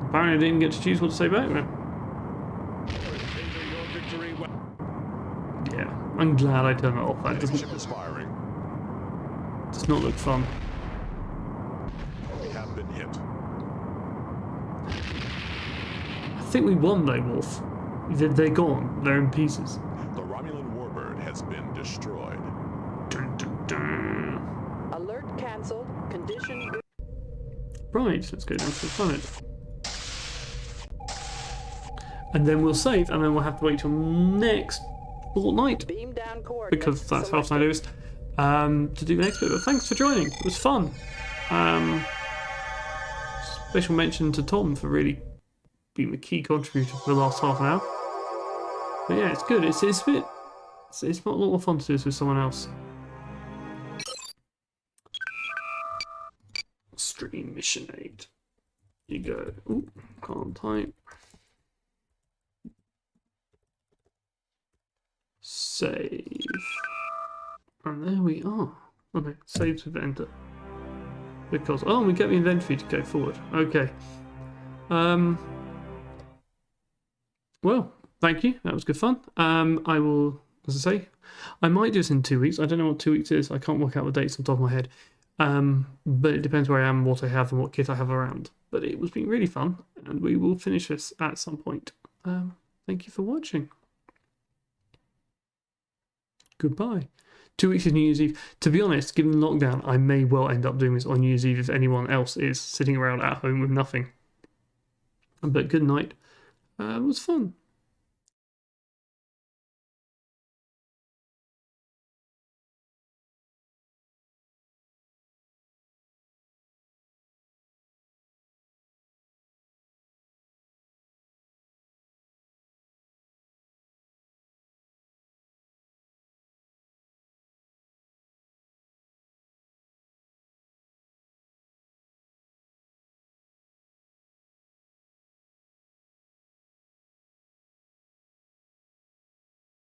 Apparently I didn't get to choose what to say back then. Yeah, I'm glad I turned it off. That does not look fun. We have been hit. I think we won though, Wolf. They're gone. They're in pieces. The Romulan warbird has been destroyed. Dun, dun, dun. Alert cancelled. Condition... Right, let's go down to the planet. And then we'll save, and then we'll have to wait till next fortnight. Beam down because that's how I do it. To do the next bit. But thanks for joining. It was fun. Special mention to Tom for really being the key contributor for the last half an hour. But yeah, it's good. It's a bit. It's not a lot more fun to do this with someone else. Stream mission 8. You go. Ooh, can't type. Save. And there we are. Okay, saves with enter. Because we get the inventory to go forward. Okay. Well, thank you. That was good fun. I will, as I say, I might do this in 2 weeks. I don't know what 2 weeks is. I can't work out the dates on top of my head. But it depends where I am, what I have, and what kit I have around. But it was been really fun, and we will finish this at some point. Thank you for watching. Goodbye. 2 weeks is New Year's Eve. To be honest, given the lockdown, I may well end up doing this on New Year's Eve if anyone else is sitting around at home with nothing. But good night. It was fun.